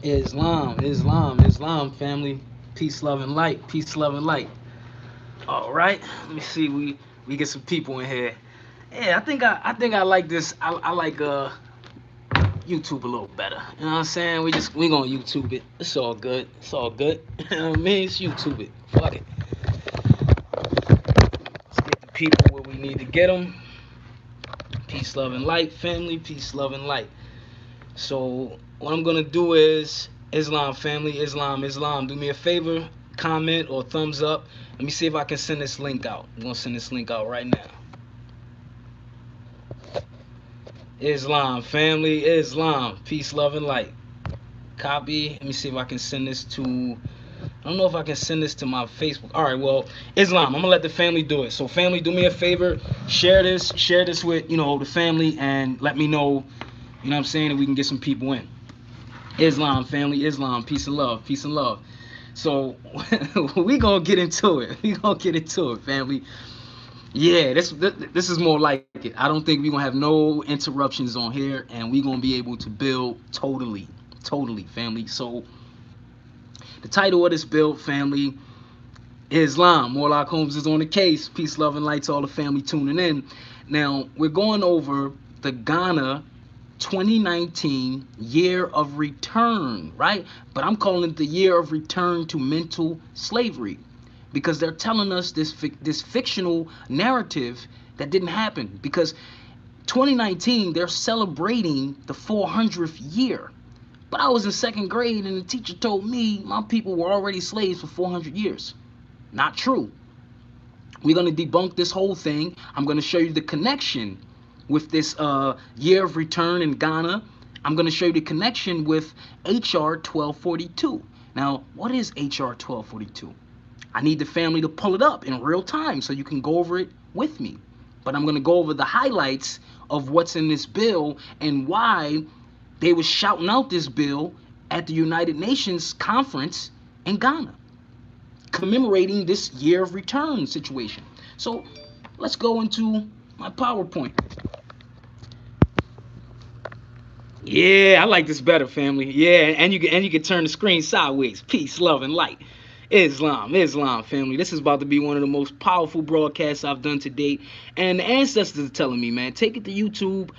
Islam, family. Peace, love, and light. Peace, love, and light. All right. Let me see. We get some people in here. Yeah, I think I like this. I like YouTube a little better. You know what I'm saying? We gonna YouTube it. It's all good. It's all good. You know what I mean? It's YouTube it. Fuck it. Let's get the people where we need to get them. Peace, love, and light, family. Peace, love, and light. So what I'm gonna do is Islam family, Islam. Do me a favor, comment or thumbs up. Let me see if I can send this link out. I'm gonna send this link out right now. Islam family, Islam. Peace, love, and light. Copy. Let me see if I can send this to. I don't know if I can send this to my Facebook. All right, well, Islam. I'm gonna let the family do it. So family, do me a favor, share this with the family, and let me know. You know what I'm saying? And we can get some people in. Islam family, Islam, peace and love, peace and love. So we gonna get into it. We gonna get into it, family. Yeah, this is more like it. I don't think we gonna have no interruptions on here, and we gonna be able to build totally, family. So the title of this build, family, Islam. Morlock Holmes is on the case. Peace, love, and light to all the family tuning in. Now we're going over the Ghana 2019 year of return, right? But I'm calling it the year of return to mental slavery because they're telling us this fictional narrative that didn't happen. Because 2019 they're celebrating the 400th year, but I was in second grade and the teacher told me my people were already slaves for 400 years. Not true. We're going to debunk this whole thing. I'm going to show you the connection with this year of return in Ghana. I'm going to show you the connection with HR 1242. Now, what is HR 1242? I need the family to pull it up in real time so you can go over it with me. But I'm going to go over the highlights of what's in this bill and why they were shouting out this bill at the United Nations conference in Ghana, commemorating this year of return situation. So let's go into my PowerPoint. Yeah, I like this better, family. Yeah, and you can turn the screen sideways. Peace, love, and light. Islam, family. This is about to be one of the most powerful broadcasts I've done to date. And the ancestors are telling me, man, take it to YouTube,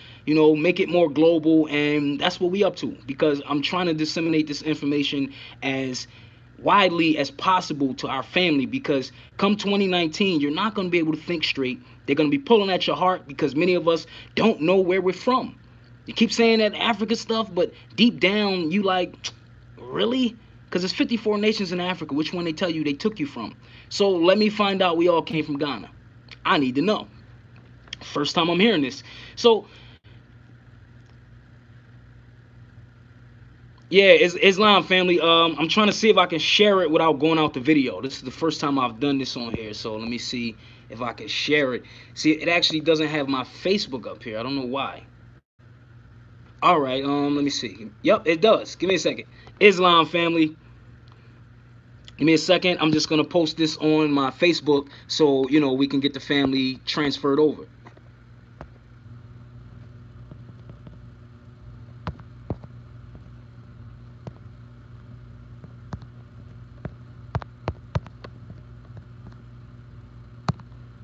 make it more global, and that's what we up to. Because I'm trying to disseminate this information as widely as possible to our family. Because come 2019, you're not going to be able to think straight. They're going to be pulling at your heart because many of us don't know where we're from. You keep saying that Africa stuff, but deep down, you like, really? Because there's 54 nations in Africa. Which one they tell you they took you from? So let me find out we all came from Ghana. I need to know. First time I'm hearing this. So, yeah, Islam family. I'm trying to see if I can share it without going out the video. This is the first time I've done this on here. So let me see if I can share it. See, it actually doesn't have my Facebook up here. I don't know why. All right, let me see. Yep, it does. Give me a second. Islam family. Give me a second. I'm just gonna post this on my Facebook so we can get the family transferred over.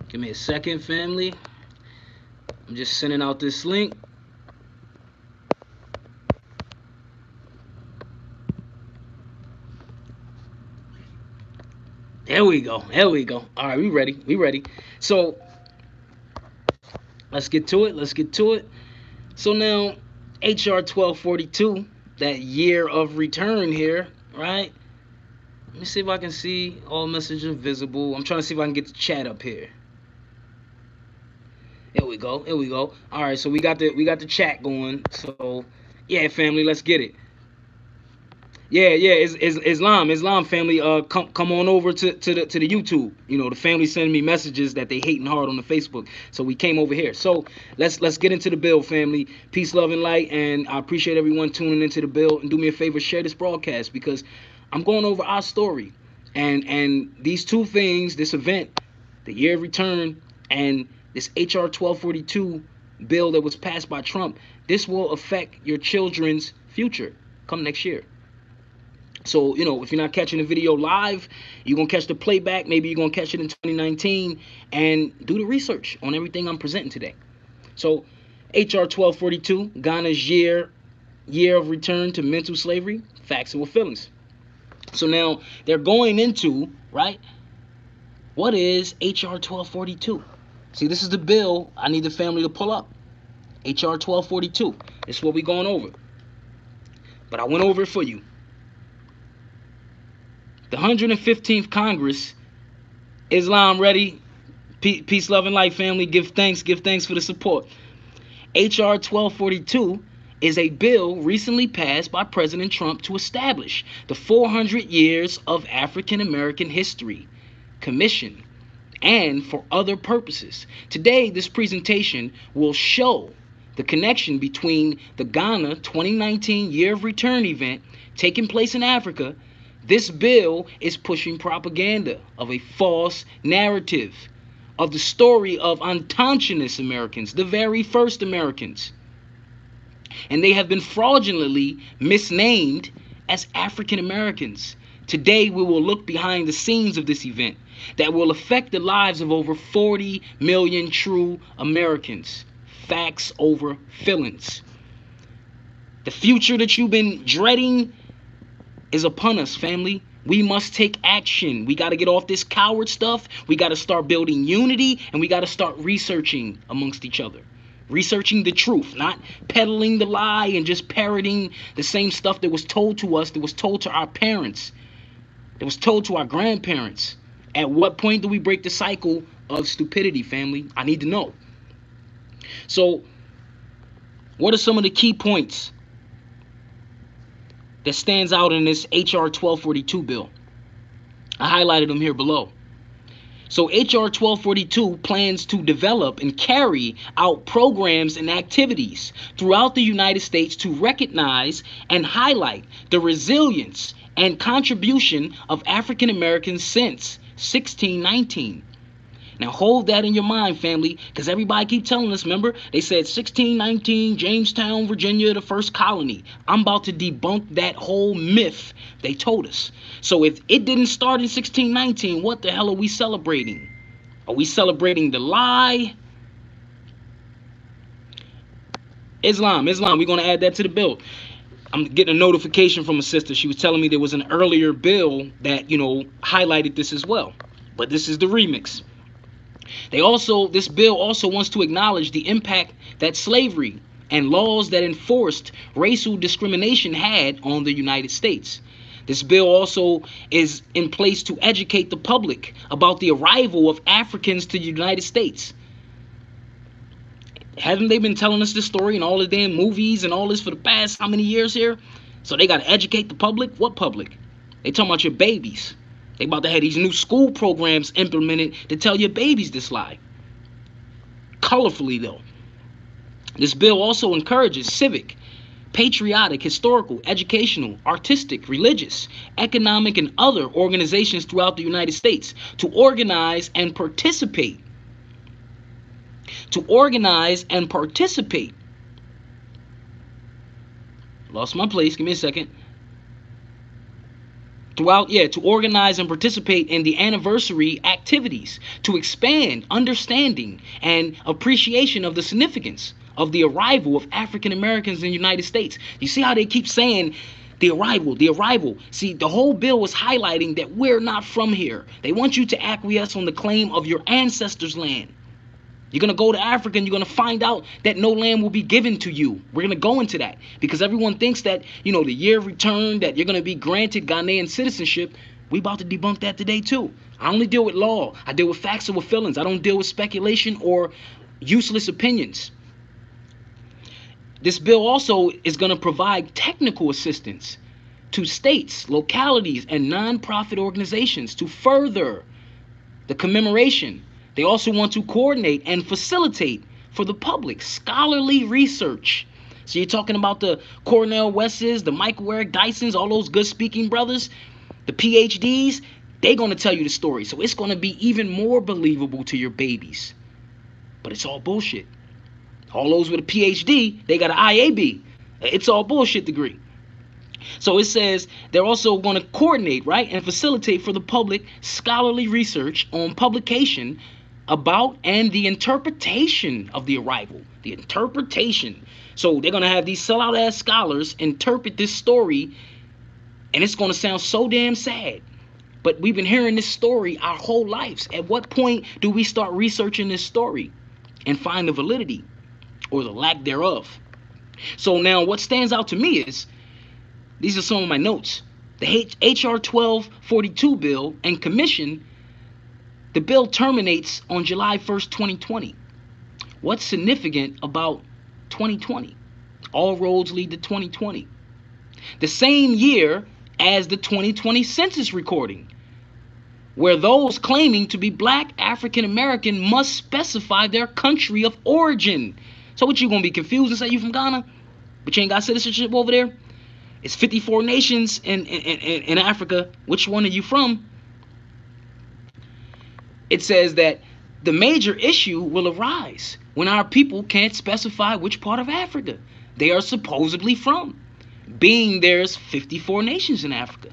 Give me a second, family. I'm just sending out this link. There we go. There we go. All right, we ready. We ready. So let's get to it. Let's get to it. So now, HR 1242, that year of return here, right? Let me see if I can see all messages visible. I'm trying to see if I can get the chat up here. Here we go. Here we go. All right, so we got the chat going. So yeah, family, let's get it. Yeah. Islam family. Come on over to the YouTube. The family sending me messages that they hating hard on the Facebook. So we came over here. So let's get into the bill, family. Peace, love, and light. And I appreciate everyone tuning into the bill. And do me a favor, share this broadcast because I'm going over our story. And these two things, this event, the year of return, and this HR 1242 bill that was passed by Trump, this will affect your children's future come next year. So, if you're not catching the video live, you're going to catch the playback. Maybe you're going to catch it in 2019 and do the research on everything I'm presenting today. So, HR 1242, Ghana's year of return to mental slavery, facts and with feelings. So now they're going into, right, what is HR 1242? See, this is the bill I need the family to pull up. HR 1242. This is what we're going over. But I went over it for you. The 115th Congress, Islam ready, peace, love, and light, family. Give thanks for the support. HR 1242 is a bill recently passed by President Trump to establish the 400 years of African American history commission and for other purposes. Today, this presentation will show the connection between the Ghana 2019 Year of Return event taking place in Africa. This bill is pushing propaganda of a false narrative of the story of Unconscious Americans, the very first Americans. And they have been fraudulently misnamed as African Americans. Today, we will look behind the scenes of this event that will affect the lives of over 40 million true Americans. Facts over feelings. The future that you've been dreading is upon us, family. We must take action. We got to get off this coward stuff. We got to start building unity, and we got to start researching amongst each other. Researching the truth, not peddling the lie and just parroting the same stuff that was told to us, that was told to our parents, that was told to our grandparents. At what point do we break the cycle of stupidity, family? I need to know. So, what are some of the key points that stands out in this HR 1242 bill? I highlighted them here below. So HR 1242 plans to develop and carry out programs and activities throughout the United States to recognize and highlight the resilience and contribution of African Americans since 1619. Now hold that in your mind, family, because everybody keep telling us, remember, they said 1619, Jamestown, Virginia, the first colony. I'm about to debunk that whole myth they told us. So if it didn't start in 1619, what the hell are we celebrating? Are we celebrating the lie? Islam, we're going to add that to the bill. I'm getting a notification from a sister. She was telling me there was an earlier bill that, highlighted this as well. But this is the remix. This bill also wants to acknowledge the impact that slavery and laws that enforced racial discrimination had on the United States. This bill also is in place to educate the public about the arrival of Africans to the United States. Haven't they been telling us this story in all the damn movies and all this for the past how many years here? So they got to educate the public? What public? They talking about your babies. They about to have these new school programs implemented to tell your babies this lie. Colorfully, though. This bill also encourages civic, patriotic, historical, educational, artistic, religious, economic, and other organizations throughout the United States to organize and participate. Lost my place. Give me a second. To organize and participate in the anniversary activities, to expand understanding and appreciation of the significance of the arrival of African Americans in the United States. You see how they keep saying the arrival. See, the whole bill was highlighting that we're not from here. They want you to acquiesce on the claim of your ancestors' land. You're going to go to Africa and you're going to find out that no land will be given to you. We're going to go into that because everyone thinks that, the year of return, that you're going to be granted Ghanaian citizenship. We about to debunk that today too. I only deal with law. I deal with facts and with feelings. I don't deal with speculation or useless opinions. This bill also is going to provide technical assistance to states, localities, and nonprofit organizations to further the commemoration. They also want to coordinate and facilitate for the public scholarly research. So you're talking about the Cornel Wesses, the Michael Eric Dysons, all those good speaking brothers, the PhDs, they're going to tell you the story. So it's going to be even more believable to your babies. But it's all bullshit. All those with a PhD, they got an IAB. It's all bullshit degree. So it says they're also going to coordinate, right, and facilitate for the public scholarly research on publication about and the interpretation of the arrival. The interpretation. So they're going to have these sellout ass scholars interpret this story, and it's going to sound so damn sad. But we've been hearing this story our whole lives. At what point do we start researching this story and find the validity or the lack thereof? So now what stands out to me is, these are some of my notes. The H.R. 1242 bill and commission, the bill terminates on July 1st, 2020. What's significant about 2020? All roads lead to 2020. The same year as the 2020 census recording, where those claiming to be black African American must specify their country of origin. So what, you gonna be confused and say you from Ghana, but you ain't got citizenship over there? It's 54 nations in Africa. Which one are you from? It says that the major issue will arise when our people can't specify which part of Africa they are supposedly from, being there's 54 nations in Africa.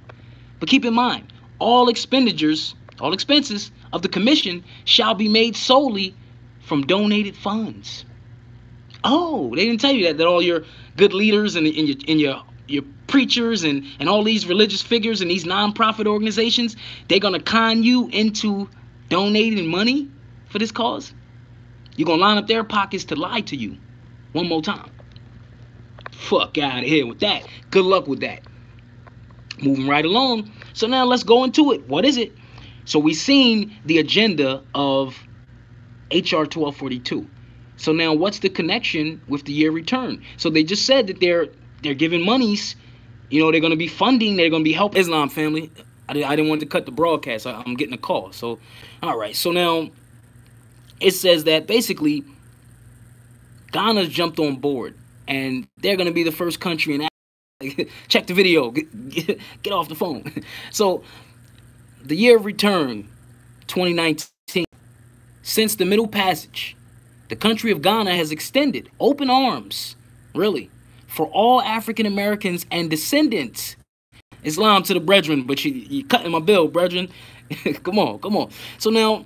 But keep in mind, all expenses of the commission shall be made solely from donated funds. Oh, they didn't tell you that all your good leaders and your preachers and all these religious figures and these non-profit organizations, they're gonna con you into donating money for this cause? You're gonna line up their pockets to lie to you one more time. Fuck out of here with that. Good luck with that. Moving right along. So now let's go into it. What is it? So we've seen the agenda of H.R. 1242. So now what's the connection with the year return? So they just said that they're giving monies, you know, they're going to be funding, they're going to be helping Islam family. I didn't want to cut the broadcast. I'm getting a call. So, all right. So now it says that basically Ghana's jumped on board and they're going to be the first country in Africa. Check the video. Get off the phone. So the year of return, 2019. Since the Middle Passage, the country of Ghana has extended open arms, really, for all African Americans and descendants. Islam to the brethren, but you cutting my bill, brethren. Come on. So now,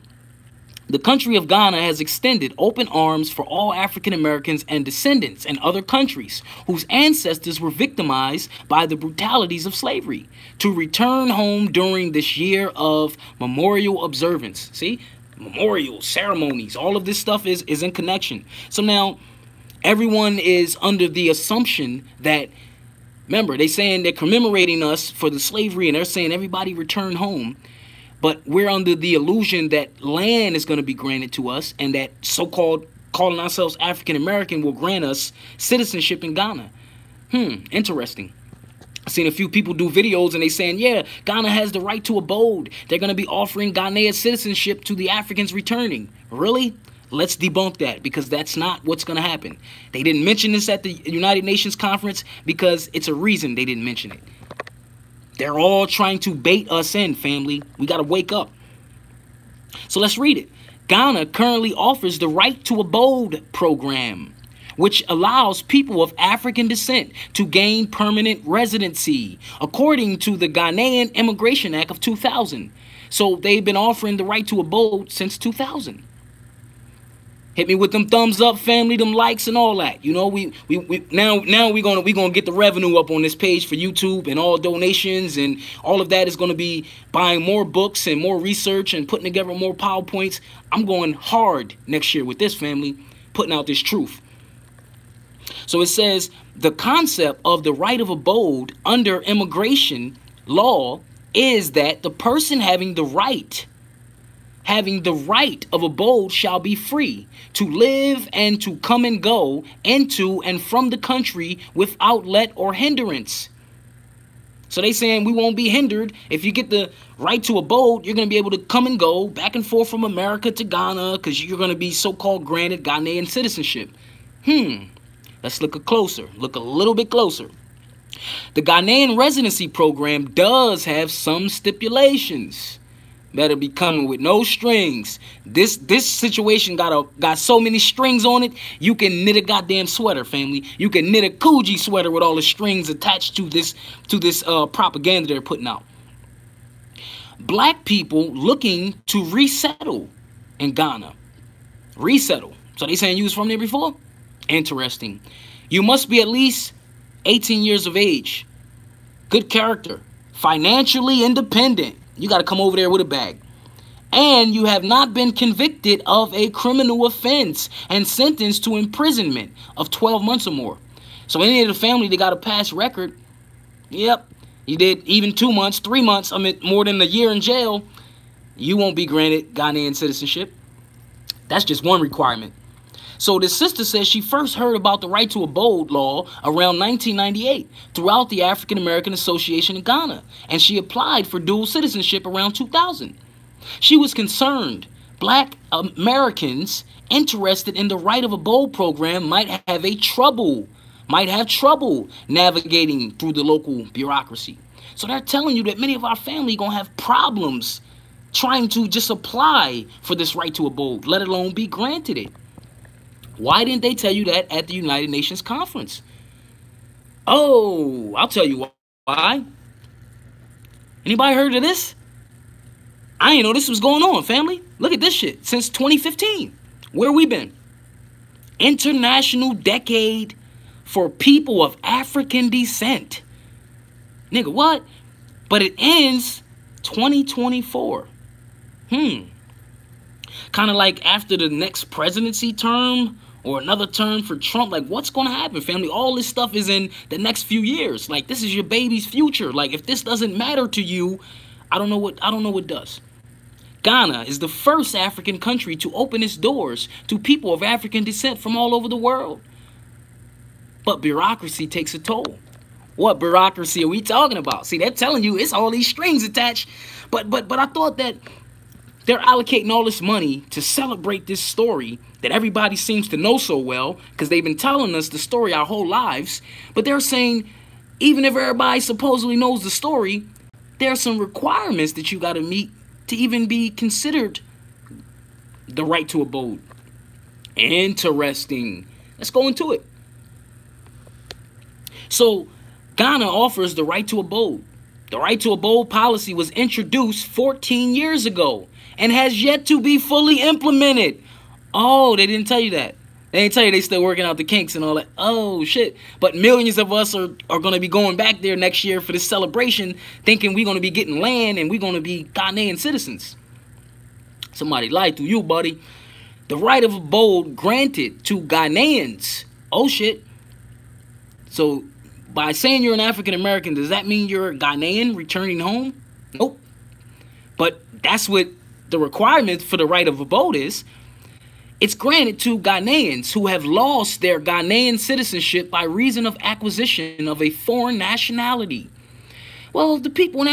the country of Ghana has extended open arms for all African Americans and descendants in other countries whose ancestors were victimized by the brutalities of slavery to return home during this year of memorial observance. See? Memorial ceremonies, all of this stuff is in connection. So now everyone is under the assumption that, remember, they're saying they're commemorating us for the slavery and they're saying everybody return home, but we're under the illusion that land is going to be granted to us and that so-called calling ourselves African American will grant us citizenship in Ghana. Interesting. I've seen a few people do videos and they saying, yeah, Ghana has the right to abode. They're going to be offering Ghanaian citizenship to the Africans returning. Really? Let's debunk that, because that's not what's going to happen. They didn't mention this at the United Nations conference because it's a reason they didn't mention it. They're all trying to bait us in, family. We got to wake up. So let's read it. Ghana currently offers the Right to Abode program, which allows people of African descent to gain permanent residency, according to the Ghanaian Immigration Act of 2000. So they've been offering the right to abode since 2000. Hit me with them thumbs up, family, them likes and all that. You know, now we're gonna get the revenue up on this page for YouTube, and all donations and all of that is gonna be buying more books and more research and putting together more PowerPoints. I'm going hard next year with this, family, putting out this truth. So it says the concept of the right of abode under immigration law is that the person having the right of abode shall be free to live and to come and go into and from the country without let or hindrance. So they saying we won't be hindered. If you get the right to abode, you're going to be able to come and go back and forth from America to Ghana because you're going to be so-called granted Ghanaian citizenship. Let's look a little bit closer. The Ghanaian residency program does have some stipulations. better be coming with no strings. This situation got so many strings on it. You can knit a goddamn sweater, family. You can knit a Coogee sweater with all the strings attached to this propaganda they're putting out. Black people looking to resettle in Ghana. Resettle. So they saying you was from there before? Interesting. You must be at least 18 years of age. Good character. Financially independent. You got to come over there with a bag. And you have not been convicted of a criminal offense and sentenced to imprisonment of 12 months or more. So any of the family that got a past record, yep, you did even 2 months, 3 months, I mean more than a year in jail, you won't be granted Ghanaian citizenship. That's just one requirement. So the sister says she first heard about the right to abode law around 1998 throughout the African American Association in Ghana, and she applied for dual citizenship around 2000. She was concerned Black Americans interested in the right of abode program might have trouble navigating through the local bureaucracy. So they're telling you that many of our family gonna have problems trying to just apply for this right to abode, let alone be granted it. Why didn't they tell you that at the United Nations conference? Oh, I'll tell you why. Anybody heard of this? I didn't know this was going on, family. Look at this shit. Since 2015, where we been? International Decade for People of African Descent. Nigga, what? But it ends 2024. Kind of like after the next presidency term or another term for Trump. Like, what's going to happen, family? All this stuff is in the next few years. Like, this is your baby's future. Like, if this doesn't matter to you, I don't know what does. Ghana is the first African country to open its doors to people of African descent from all over the world. But bureaucracy takes a toll. What bureaucracy are we talking about? See, they're telling you it's all these strings attached. But I thought that they're allocating all this money to celebrate this story that everybody seems to know so well because they've been telling us the story our whole lives. But they're saying even if everybody supposedly knows the story, there are some requirements that you got to meet to even be considered the right to abode. Interesting. Let's go into it. So Ghana offers the right to abode. The right to abode policy was introduced 14 years ago and has yet to be fully implemented. Oh, they didn't tell you that. They didn't tell you they still working out the kinks and all that. Oh, shit. But millions of us are going to be going back there next year for this celebration thinking we're going to be getting land and we're going to be Ghanaian citizens. Somebody lied to you, buddy. The right of abode granted to Ghanaians. Oh, shit. So by saying you're an African American, does that mean you're a Ghanaian returning home? Nope. But that's what the requirement for the right of abode is. It's granted to Ghanaians who have lost their Ghanaian citizenship by reason of acquisition of a foreign nationality. Well, the people in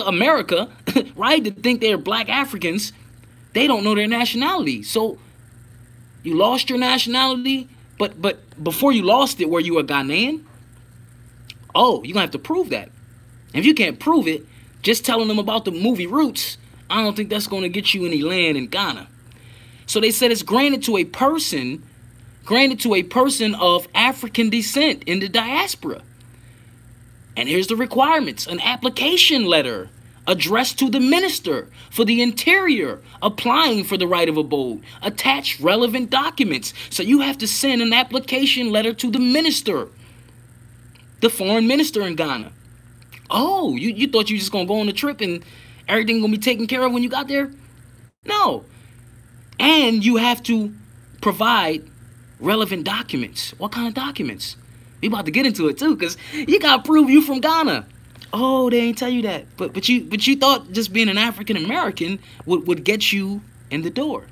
America, right, that think they're Black Africans, they don't know their nationality. So you lost your nationality, but before you lost it, were you a Ghanaian? Oh, you're going to have to prove that. And if you can't prove it, just telling them about the movie Roots, I don't think that's going to get you any land in Ghana. So they said it's granted to a person of African descent in the diaspora. And here's the requirements. An application letter addressed to the Minister for the Interior applying for the right of abode. Attach relevant documents. So you have to send an application letter to the minister, the foreign minister in Ghana. Oh, you thought you were just going to go on a trip and everything going to be taken care of when you got there? No. And you have to provide relevant documents. What kind of documents? We about to get into it too, because you got to prove you from Ghana. Oh, they ain't tell you that. But you thought just being an African American would get you in the door.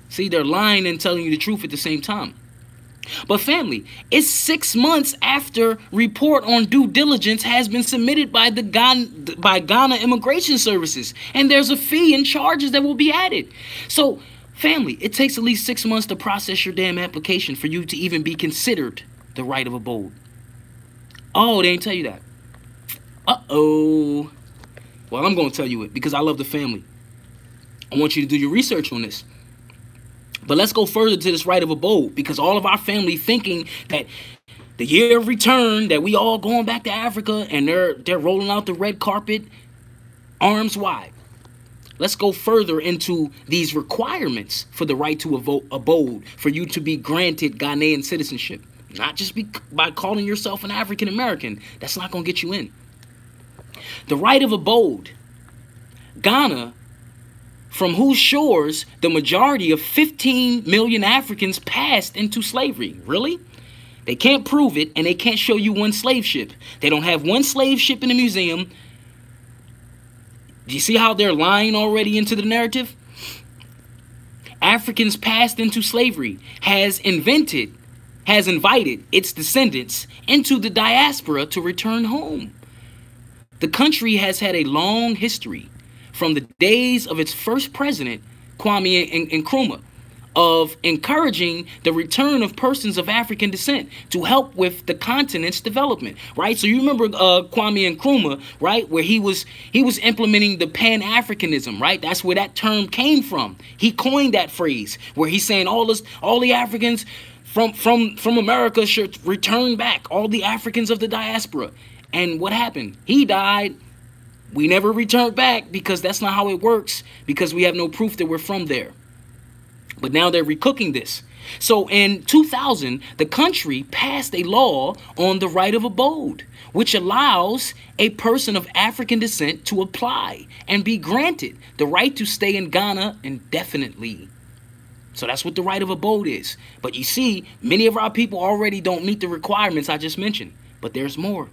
See, they're lying and telling you the truth at the same time. But family, it's 6 months after report on due diligence has been submitted by Ghana Immigration Services, and there's a fee and charges that will be added. So, family, it takes at least 6 months to process your damn application for you to even be considered the right of abode. Oh, they didn't tell you that. Uh-oh. Well, I'm going to tell you it because I love the family. I want you to do your research on this. But let's go further to this right of abode, because all of our family thinking that the year of return, that we all going back to Africa, and they're rolling out the red carpet arms wide. Let's go further into these requirements for the right to abode, for you to be granted Ghanaian citizenship. Not just by calling yourself an African American. That's not going to get you in. The right of abode. Ghana, from whose shores the majority of 15 million Africans passed into slavery. Really? They can't prove it, and they can't show you one slave ship. They don't have one slave ship in the museum. Do you see how they're lying already into the narrative? Africans passed into slavery has invited its descendants into the diaspora to return home. The country has had a long history from the days of its first president, Kwame Nkrumah, of encouraging the return of persons of African descent to help with the continent's development, right? So you remember Kwame Nkrumah, right, where he was implementing the Pan-Africanism, right? That's where that term came from. He coined that phrase where he's saying all the Africans from America should return back, all the Africans of the diaspora. And what happened? He died. We never returned back because that's not how it works, because we have no proof that we're from there. But now they're recooking this. So in 2000, the country passed a law on the right of abode, which allows a person of African descent to apply and be granted the right to stay in Ghana indefinitely. So that's what the right of abode is. But you see, many of our people already don't meet the requirements I just mentioned. But there's more.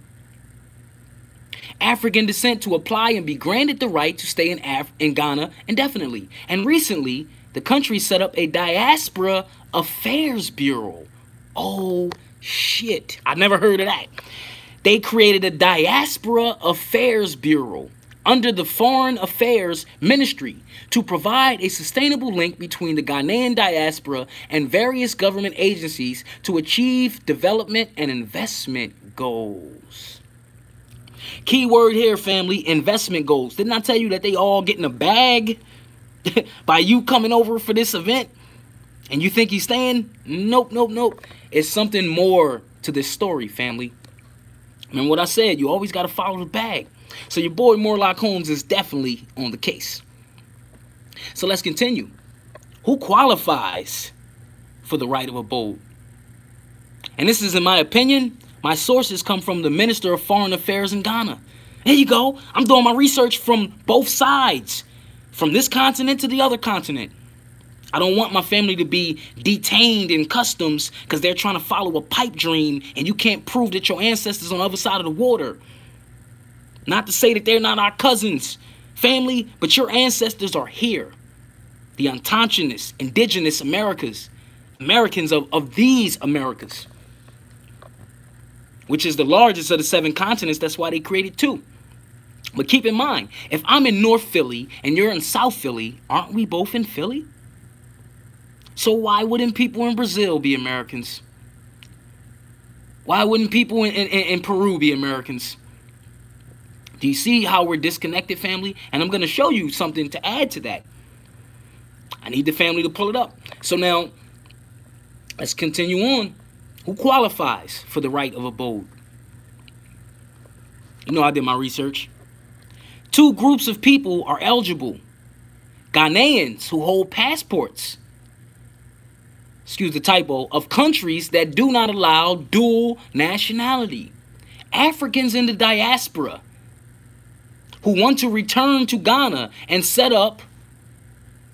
African descent to apply and be granted the right to stay in Ghana indefinitely. And recently, the country set up a Diaspora Affairs Bureau. Oh, shit. I never heard of that. They created a Diaspora Affairs Bureau under the Foreign Affairs Ministry to provide a sustainable link between the Ghanaian diaspora and various government agencies to achieve development and investment goals. Key word here, family, investment goals. Didn't I tell you that they all get in a bag by you coming over for this event? And you think he's staying? Nope, nope, nope. It's something more to this story, family. Remember what I said, you always got to follow the bag. So your boy Morlock Holmes is definitely on the case. So let's continue. Who qualifies for the right of abode? And this is in my opinion. My sources come from the Minister of Foreign Affairs in Ghana. There you go. I'm doing my research from both sides, from this continent to the other continent. I don't want my family to be detained in customs because they're trying to follow a pipe dream and you can't prove that your ancestors on the other side of the water. Not to say that they're not our cousins, family, but your ancestors are here. The Ententionists, indigenous Americans of these Americas, which is the largest of the 7 continents. That's why they created 2. But keep in mind, if I'm in North Philly and you're in South Philly, aren't we both in Philly? So why wouldn't people in Brazil be Americans? Why wouldn't people in Peru be Americans? Do you see how we're disconnected, family? And I'm going to show you something to add to that. I need the family to pull it up. So now, let's continue on. Who qualifies for the right of abode? You know I did my research. 2 groups of people are eligible. Ghanaians who hold passports, excuse the typo, of countries that do not allow dual nationality. Africans in the diaspora who want to return to Ghana and set up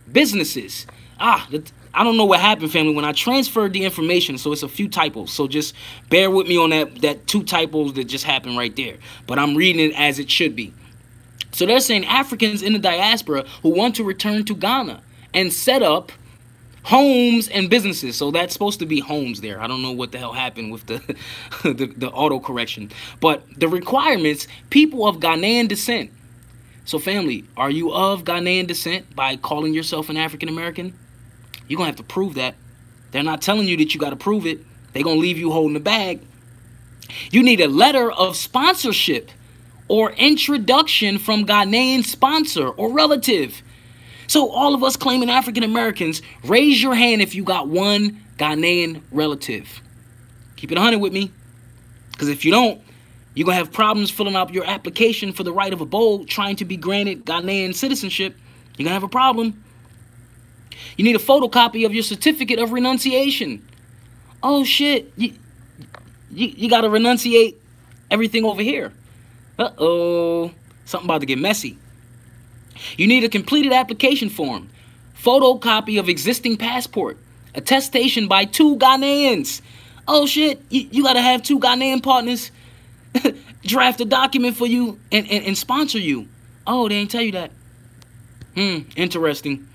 businesses. I don't know what happened, family, when I transferred the information, so it's a few typos. So just bear with me on that 2 typos that just happened right there. But I'm reading it as it should be. So they're saying Africans in the diaspora who want to return to Ghana and set up homes and businesses. So that's supposed to be homes there. I don't know what the hell happened with the the autocorrection. But the requirements, people of Ghanaian descent. So family, are you of Ghanaian descent by calling yourself an African American? You're going to have to prove that. They're not telling you that you got to prove it. They're going to leave you holding the bag. You need a letter of sponsorship or introduction from Ghanaian sponsor or relative. So all of us claiming African Americans, raise your hand if you got one Ghanaian relative. Keep it 100 with me. Because if you don't, you're going to have problems filling out your application for the right of abode, trying to be granted Ghanaian citizenship. You're going to have a problem. You need a photocopy of your certificate of renunciation. Oh, shit. You got to renunciate everything over here. Uh-oh. Something about to get messy. You need a completed application form, photocopy of existing passport, attestation by 2 Ghanaians. Oh, shit. You got to have 2 Ghanaian partners draft a document for you and sponsor you. Oh, they ain't tell you that. Interesting.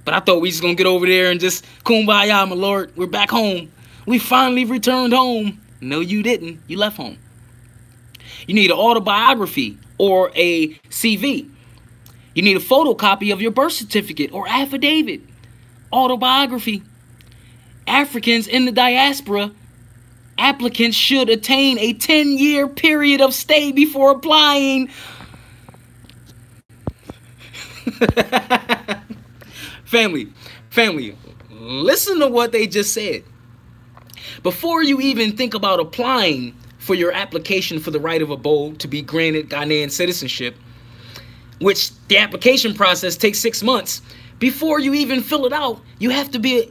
But I thought we just going to get over there and just kumbaya, my lord. We're back home. We finally returned home. No, you didn't. You left home. You need an autobiography or a CV. You need a photocopy of your birth certificate or affidavit. Autobiography. Africans in the diaspora, applicants should attain a 10-year period of stay before applying. Family, listen to what they just said. Before you even think about applying for your application for the right of abode to be granted Ghanaian citizenship, which the application process takes 6 months, before you even fill it out, you have to be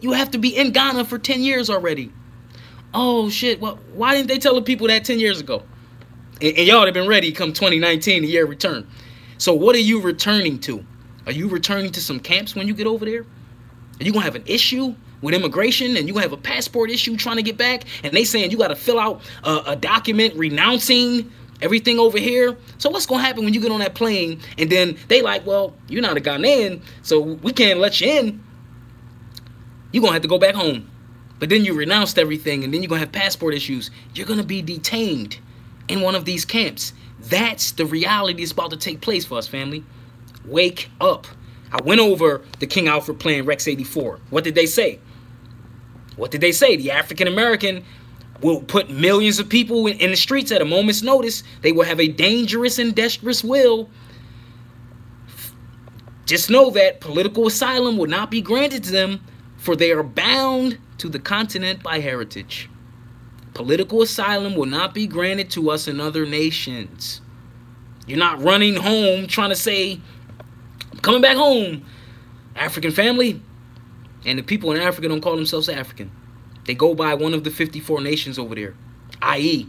in Ghana for 10 years already. Oh shit, well, why didn't they tell the people that 10 years ago? And y'all have been ready come 2019, the year of return. So what are you returning to? Are you returning to some camps when you get over there? Are you gonna have an issue with immigration and you have a passport issue trying to get back and they saying you got to fill out a document renouncing everything over here? So what's going to happen when you get on that plane and then they like, well, you're not a Ghanaian, so we can't let you in. You're going to have to go back home. But then you renounced everything and then you're going to have passport issues. You're going to be detained in one of these camps. That's the reality that's about to take place for us, family. Wake up. I went over the King Alfred Plan, Rex 84. What did they say? What did they say? The African American will put millions of people in the streets at a moment's notice. They will have a dangerous and desperate will. Just know that political asylum will not be granted to them, for they are bound to the continent by heritage. Political asylum will not be granted to us in other nations. You're not running home trying to say, I'm coming back home, African family. And the people in Africa don't call themselves African. They go by one of the 54 nations over there. I.e.,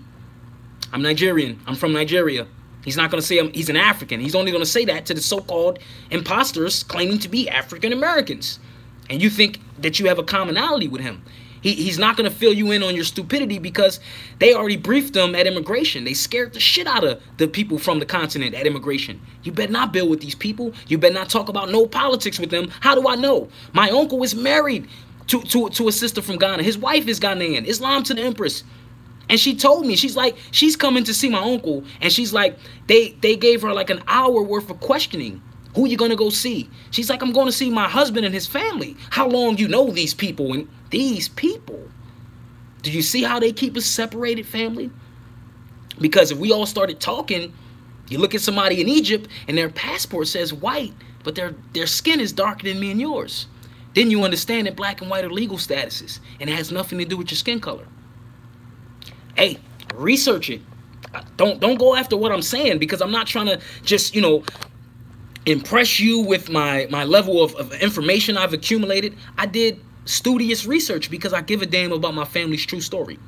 I'm Nigerian. I'm from Nigeria. He's not going to say he's an African. He's only going to say that to the so-called imposters claiming to be African Americans. And you think that you have a commonality with him. He's not going to fill you in on your stupidity because they already briefed them at immigration. They scared the shit out of the people from the continent at immigration. You better not build with these people. You better not talk about no politics with them. How do I know? My uncle is married to a sister from Ghana. His wife is Ghanaian. Islam to the Empress. And she told me, she's like, she's coming to see my uncle. And she's like, they gave her like an hour worth of questioning. Who you going to go see? She's like, I'm going to see my husband and his family. How long you know these people? And these people. Do you see how they keep us separated, family? Because if we all started talking, you look at somebody in Egypt and their passport says white, but their skin is darker than me and yours. Then you understand that black and white are legal statuses, and it has nothing to do with your skin color. Hey, research it. Don't go after what I'm saying, because I'm not trying to just, impress you with my level of information I've accumulated. I did studious research because I give a damn about my family's true story.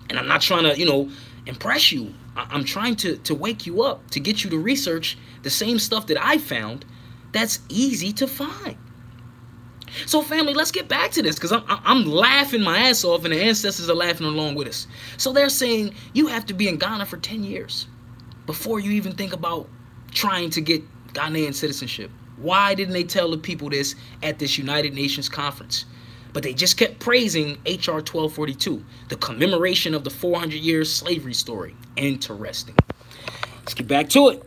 And I'm not trying to, impress you. I'm trying to wake you up, to get you to research the same stuff that I found that's easy to find. So family, let's get back to this, because I'm laughing my ass off and the ancestors are laughing along with us. So they're saying you have to be in Ghana for 10 years before you even think about trying to get Ghanaian citizenship. Why didn't they tell the people this at this United Nations conference? But they just kept praising H.R. 1242, the commemoration of the 400-year slavery story. Interesting. Let's get back to it.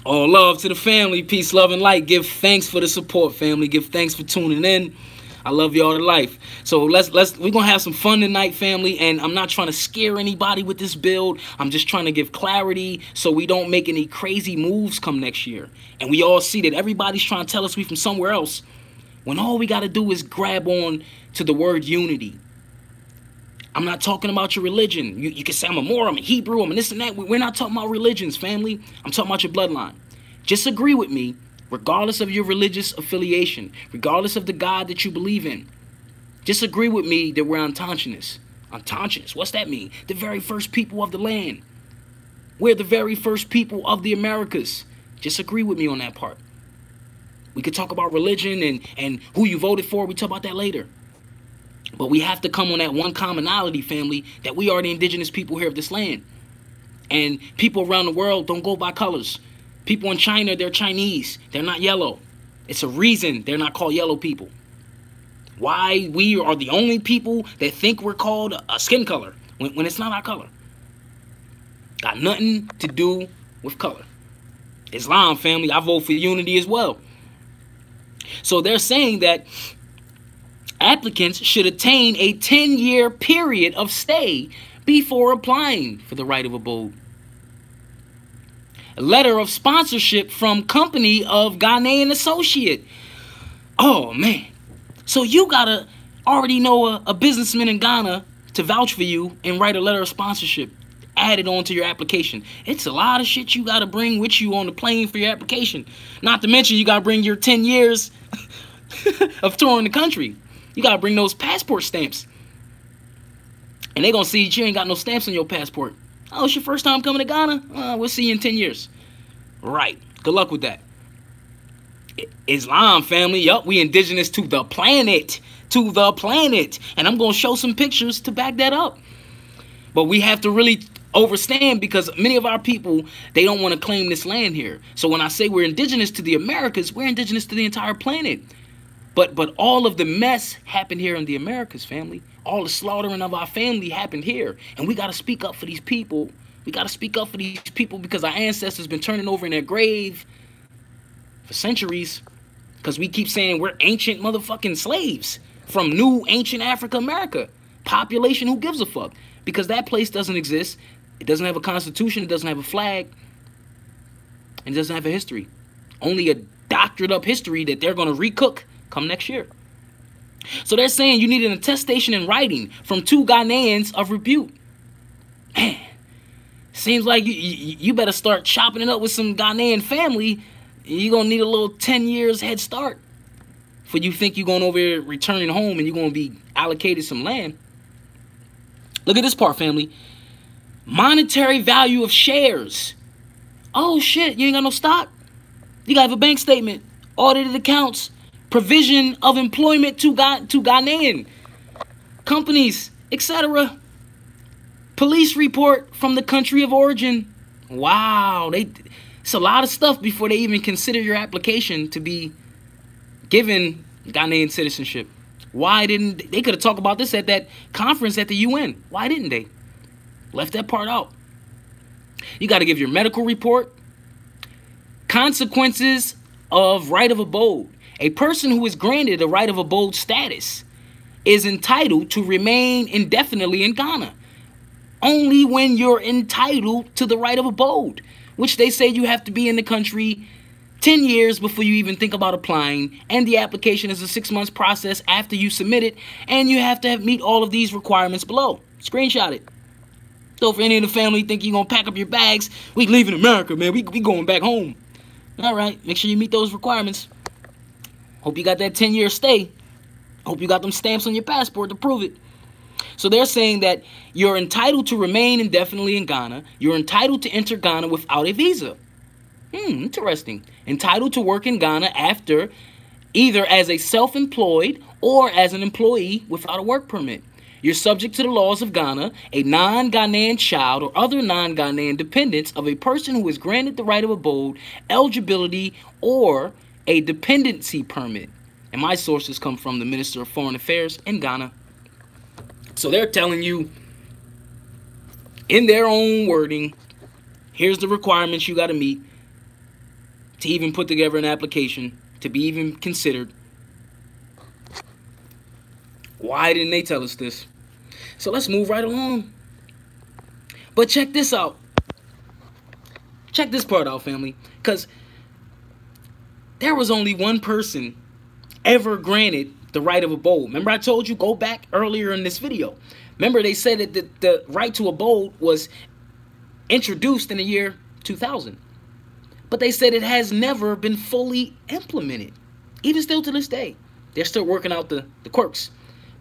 All love to the family. Peace, love, and light. Give thanks for the support, family. Give thanks for tuning in. I love y'all to life. So we're gonna have some fun tonight, family. And I'm not trying to scare anybody with this build. I'm just trying to give clarity so we don't make any crazy moves come next year. And we all see that everybody's trying to tell us we from somewhere else, when all we gotta do is grab on to the word unity. I'm not talking about your religion. You can say I'm a Moor, I'm a Hebrew, I'm a this and that. We're not talking about religions, family. I'm talking about your bloodline. Just agree with me, regardless of your religious affiliation, regardless of the God that you believe in. Just agree with me that we're Ontogenists. Ontogenists, what's that mean? The very first people of the land. We're the very first people of the Americas. Just agree with me on that part. We could talk about religion and who you voted for. We talk about that later. But we have to come on that one commonality, family, that we are the indigenous people here of this land. And people around the world don't go by colors. People in China, they're Chinese. They're not yellow. It's a reason they're not called yellow people. Why we are the only people that think we're called a skin color when it's not our color. Got nothing to do with color. Islam, family, I vote for unity as well. So they're saying that applicants should attain a 10-year period of stay before applying for the right of abode. A letter of sponsorship from company of Ghanaian associate. Oh, man. So you gotta already know a businessman in Ghana to vouch for you and write a letter of sponsorship. Add it onto your application. It's a lot of shit you gotta bring with you on the plane for your application. Not to mention you gotta bring your 10 years of touring the country. You gotta bring those passport stamps. And they gonna see that you ain't got no stamps on your passport. Oh, it's your first time coming to Ghana? We'll see you in 10 years. Right. Good luck with that. Islam, family. Yup, we indigenous to the planet. To the planet. And I'm gonna show some pictures to back that up. But we have to really understand, because many of our people, they don't want to claim this land here. So when I say we're indigenous to the Americas, we're indigenous to the entire planet. But all of the mess happened here in the Americas, family. All the slaughtering of our family happened here. And we got to speak up for these people. We got to speak up for these people because our ancestors been turning over in their grave for centuries. Because we keep saying we're ancient motherfucking slaves from new ancient Africa, America. Population, who gives a fuck? Because that place doesn't exist. It doesn't have a constitution. It doesn't have a flag. And it doesn't have a history. Only a doctored up history that they're going to recook come next year. So they're saying you need an attestation in writing from 2 Ghanaians of repute. Man, seems like you better start chopping it up with some Ghanaian family. You're going to need a little 10 years head start for you think you're going over here returning home and you're going to be allocated some land. Look at this part, family. Monetary value of shares. Oh, shit. You ain't got no stock? You got to have a bank statement, audited accounts, provision of employment to Ghanaian companies, etc. Police report from the country of origin. Wow, it's a lot of stuff before they even consider your application to be given Ghanaian citizenship. Why didn't they could have talked about this at that conference at the UN? Why didn't they? Left that part out. You got to give your medical report. Consequences of right of abode. A person who is granted a right of abode status is entitled to remain indefinitely in Ghana. Only when you're entitled to the right of abode, which they say you have to be in the country 10 years before you even think about applying, and the application is a 6-month process after you submit it, and you have to meet all of these requirements below. Screenshot it. So if any of the family think you're going to pack up your bags, we leaving America, man. We going back home. All right, make sure you meet those requirements. Hope you got that 10-year stay. Hope you got them stamps on your passport to prove it. So they're saying that you're entitled to remain indefinitely in Ghana. You're entitled to enter Ghana without a visa. Interesting. Entitled to work in Ghana after either as a self-employed or as an employee without a work permit. You're subject to the laws of Ghana, a non-Ghanaian child or other non-Ghanaian dependents of a person who is granted the right of abode, eligibility, or a dependency permit. And my sources come from the Minister of Foreign Affairs in Ghana. So they're telling you, in their own wording, here's the requirements you got to meet to even put together an application, to be even considered. Why didn't they tell us this? So let's move right along. But check this out. Check this part out, family. Because there was only one person ever granted the right of abode. Remember I told you, go back earlier in this video. Remember they said that the right to abode was introduced in the year 2000. But they said it has never been fully implemented. Even still to this day. They're still working out the quirks.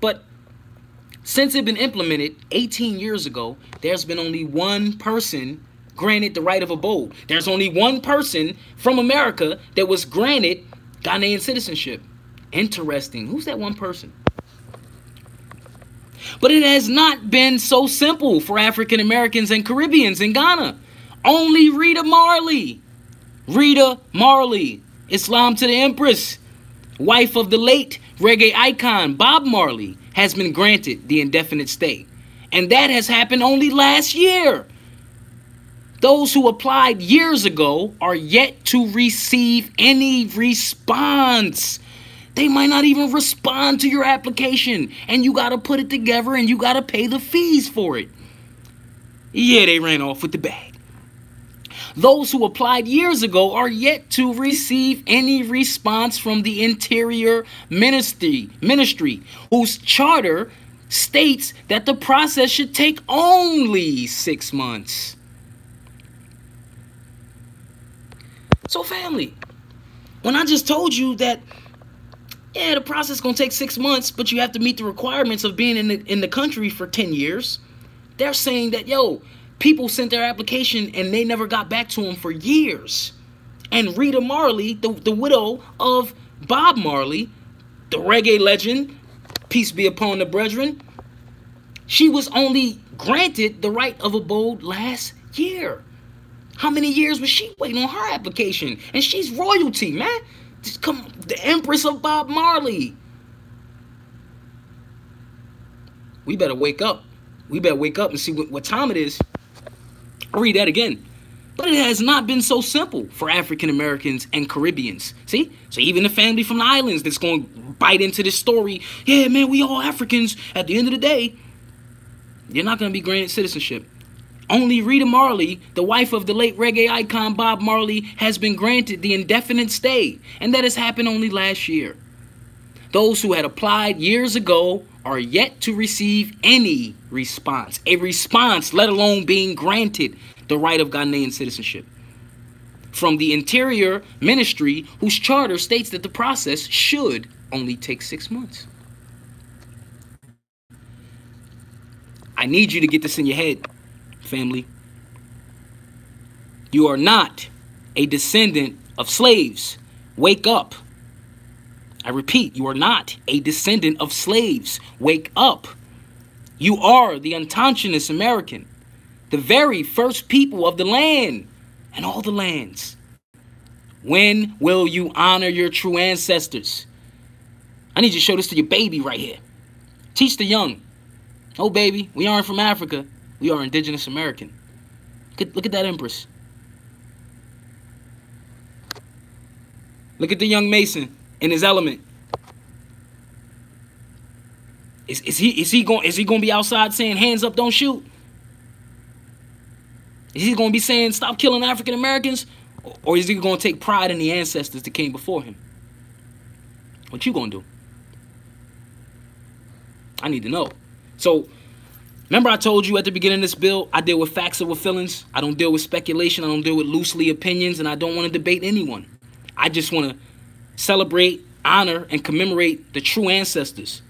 But since it's been implemented 18 years ago, there's been only one person granted the right of abode. There's only one person from America that was granted Ghanaian citizenship. Interesting. Who's that one person? But it has not been so simple for African Americans and Caribbeans in Ghana. Only Rita Marley. Rita Marley, Islam to the Empress, wife of the late reggae icon Bob Marley, has been granted the indefinite stay. And that has happened only last year. Those who applied years ago are yet to receive any response. They might not even respond to your application, and you got to put it together and you got to pay the fees for it. Yeah, they ran off with the bag. Those who applied years ago are yet to receive any response from the Interior Ministry, whose charter states that the process should take only 6 months. So family, when I just told you that, yeah, the process is going to take 6 months, but you have to meet the requirements of being in the country for 10 years, they're saying that, yo, people sent their application and they never got back to them for years. And Rita Marley, the widow of Bob Marley, the reggae legend, peace be upon the brethren, she was only granted the right of abode last year. How many years was she waiting on her application? And she's royalty, man. Just come, the Empress of Bob Marley. We better wake up. We better wake up and see what time it is. I'll read that again. But it has not been so simple for African Americans and Caribbeans. See? So even the family from the islands that's going to bite into this story, yeah, man, we all Africans. At the end of the day, you're not going to be granted citizenship. Only Rita Marley, the wife of the late reggae icon Bob Marley, has been granted the indefinite stay. And that has happened only last year. Those who had applied years ago are yet to receive any response. A response, let alone being granted the right of Ghanaian citizenship. From the Interior Ministry, whose charter states that the process should only take 6 months. I need you to get this in your head, family. You are not a descendant of slaves. Wake up. I repeat, you are not a descendant of slaves. Wake up. You are the autochthonous American, the very first people of the land and all the lands. When will you honor your true ancestors? I need you to show this to your baby right here. Teach the young. Oh, baby, we aren't from Africa. We are indigenous American. Look at that Empress. Look at the young Mason in his element. Is he going to be outside saying hands up, don't shoot? Is he going to be saying stop killing African Americans, or is he going to take pride in the ancestors that came before him? What you going to do? I need to know. So, remember I told you at the beginning of this bill, I deal with facts over feelings. I don't deal with speculation. I don't deal with loosely opinions, and I don't want to debate anyone. I just want to celebrate, honor, and commemorate the true ancestors,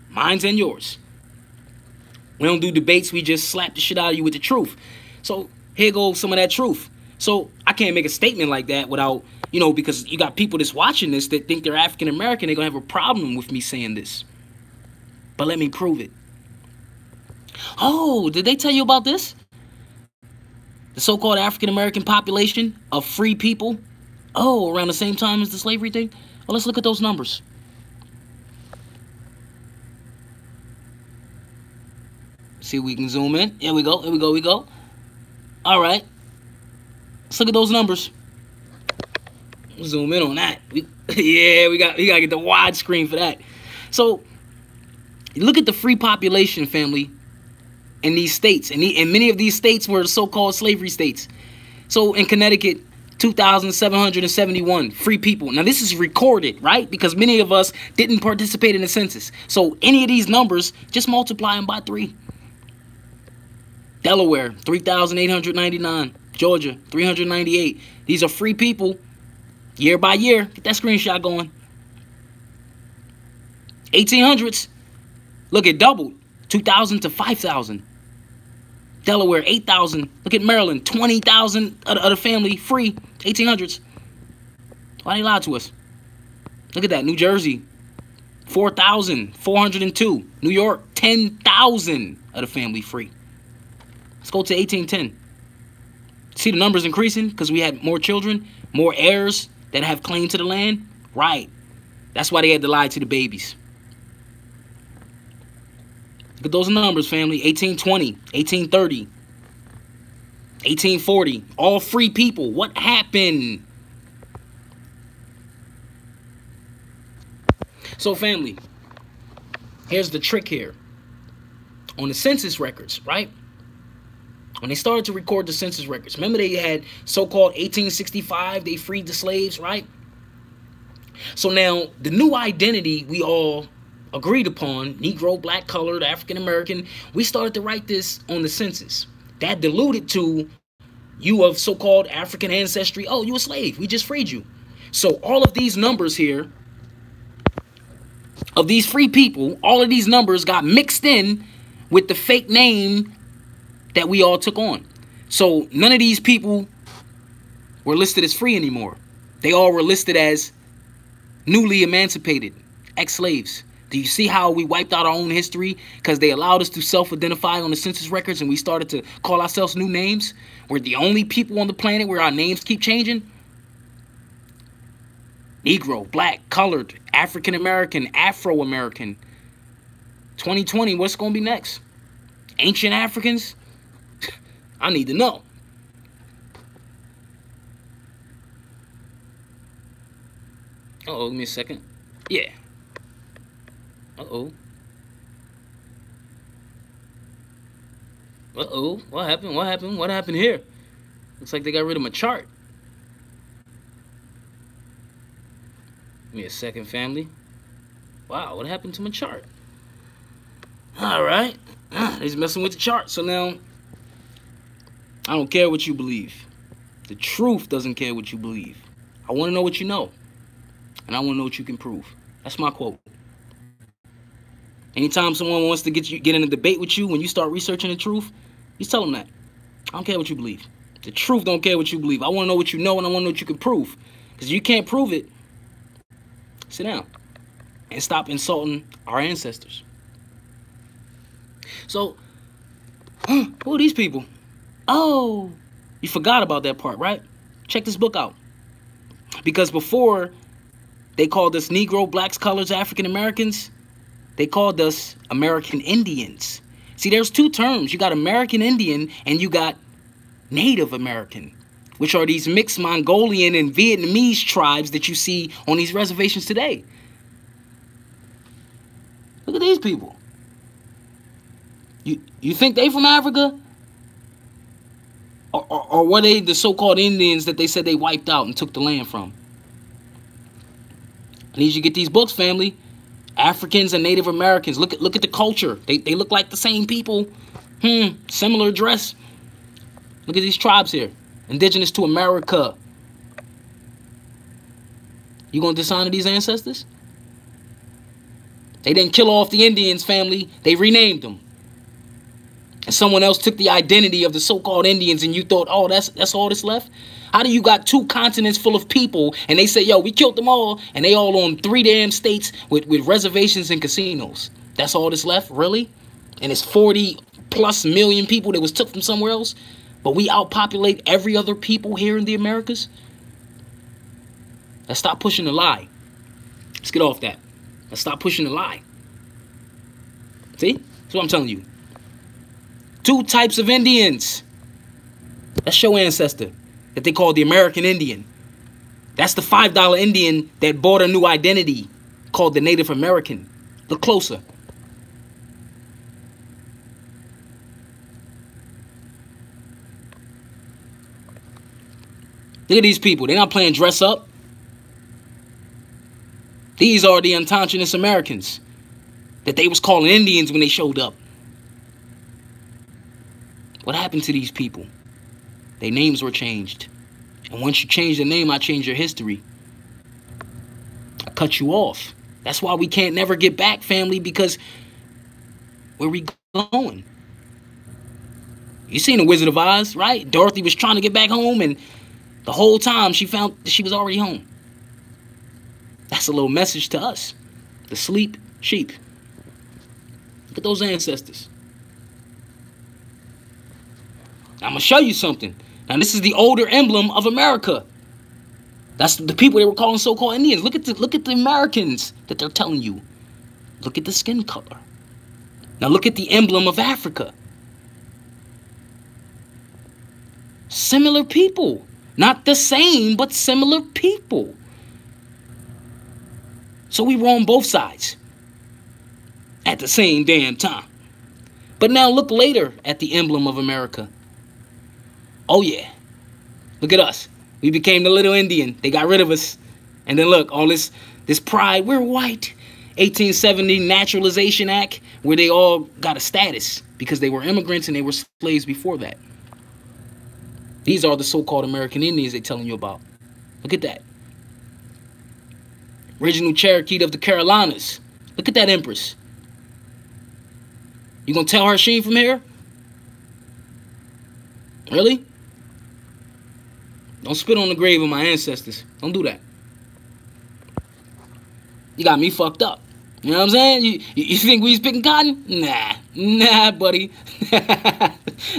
mine's and yours. We don't do debates. We just slap the shit out of you with the truth. So here goes some of that truth. So I can't make a statement like that without, because you got people that's watching this that think they're African American. They're going to have a problem with me saying this. But let me prove it. Oh, did they tell you about this? The so-called African American population of free people. Oh, around the same time as the slavery thing. Well, let's look at those numbers. See if we can zoom in. Here we go. Here we go. We go. All right. Let's look at those numbers. Zoom in on that. Yeah, we got to get the widescreen for that. So, Look at the free population, family, in these states. And many of these states were so-called slavery states. So in Connecticut, 2,771 free people. Now this is recorded, right? Because many of us didn't participate in the census. So any of these numbers, just multiply them by 3. Delaware, 3,899. Georgia, 398. These are free people year by year. Get that screenshot going. 1800s. Look, it doubled. 2,000 to 5,000. Delaware, 8,000. Look at Maryland, 20,000 of the family free. 1800s. Why they lied to us? Look at that. New Jersey, 4,402. New York, 10,000 of the family free. Let's go to 1810. See the numbers increasing because we had more children, more heirs that have claim to the land? Right. That's why they had to lie to the babies. Look at those numbers, family. 1820, 1830, 1840. All free people. What happened? So, family, here's the trick here. On the census records, right? When they started to record the census records, remember they had so-called 1865, they freed the slaves, right? So now, the new identity we all agreed upon, Negro, black, colored, African American, we started to write this on the census. That diluted to you of so-called African ancestry. Oh, you a slave. We just freed you. So all of these numbers here, of these free people, all of these numbers got mixed in with the fake name that we all took on. So none of these people were listed as free anymore. They all were listed as newly emancipated, ex-slaves. Do you see how we wiped out our own history because they allowed us to self-identify on the census records and we started to call ourselves new names? We're the only people on the planet where our names keep changing. Negro, black, colored, African American, Afro American. 2020, what's going to be next? Ancient Africans? I need to know. Uh-oh, give me a second. Yeah. Uh-oh. Uh-oh. What happened? What happened? What happened here? Looks like they got rid of my chart. Give me a second, family. Wow, what happened to my chart? Alright. He's messing with the chart. So now, I don't care what you believe. The truth doesn't care what you believe. I want to know what you know. And I want to know what you can prove. That's my quote. Anytime someone wants to get in a debate with you when you start researching the truth, just tell them that. I don't care what you believe. The truth don't care what you believe. I want to know what you know and I want to know what you can prove. Because if you can't prove it, sit down and stop insulting our ancestors. So, who are these people? Oh, you forgot about that part, right? Check this book out. Because before they called us Negro, blacks, colors, African Americans, they called us American Indians. See, there's two terms. You got American Indian and you got Native American, which are these mixed Mongolian and Vietnamese tribes that you see on these reservations today. Look at these people. You think they from Africa? Or were they the so-called Indians that they said they wiped out and took the land from? I need you to get these books, family. Africans and Native Americans. Look at the culture. They look like the same people. Similar dress. Look at these tribes here. Indigenous to America. You gonna dishonor these ancestors? They didn't kill off the Indians, family. They renamed them. And someone else took the identity of the so-called Indians and you thought, oh, that's all that's left? How do you got 2 continents full of people and they say, yo, we killed them all, and they all on 3 damn states with reservations and casinos? That's all that's left? Really? And it's 40+ million people that was took from somewhere else? But we outpopulate every other people here in the Americas? Let's stop pushing the lie. Let's get off that. Let's stop pushing the lie. See? That's what I'm telling you. 2 types of Indians. That's your ancestor that they call the American Indian. That's the $5 Indian that bought a new identity called the Native American. Look closer. Look at these people. They're not playing dress up. These are the Unconscious Americans that they was calling Indians when they showed up. What happened to these people? Their names were changed. And once you change the name, I change your history. I cut you off. That's why we can't never get back, family, because where we going? You seen The Wizard of Oz, right? Dorothy was trying to get back home, and the whole time she found that she was already home. That's a little message to us. The sleep sheep. Look at those ancestors. I'm going to show you something. Now, this is the older emblem of America. That's the people they were calling so-called Indians. Look at the Americans that they're telling you. Look at the skin color. Now, look at the emblem of Africa. Similar people. Not the same, but similar people. So we were on both sides at the same damn time. But now look later at the emblem of America. Oh yeah, look at us. We became the little Indian. They got rid of us. And then look, all this pride, we're white. 1870 Naturalization Act, where they all got a status because they were immigrants and they were slaves before that. These are the so-called American Indians they're telling you about. Look at that. Original Cherokee of the Carolinas. Look at that Empress. You gonna tell her she ain't from here? Really? Don't spit on the grave of my ancestors. Don't do that. You got me fucked up. You know what I'm saying? You think we was picking cotton? Nah, buddy.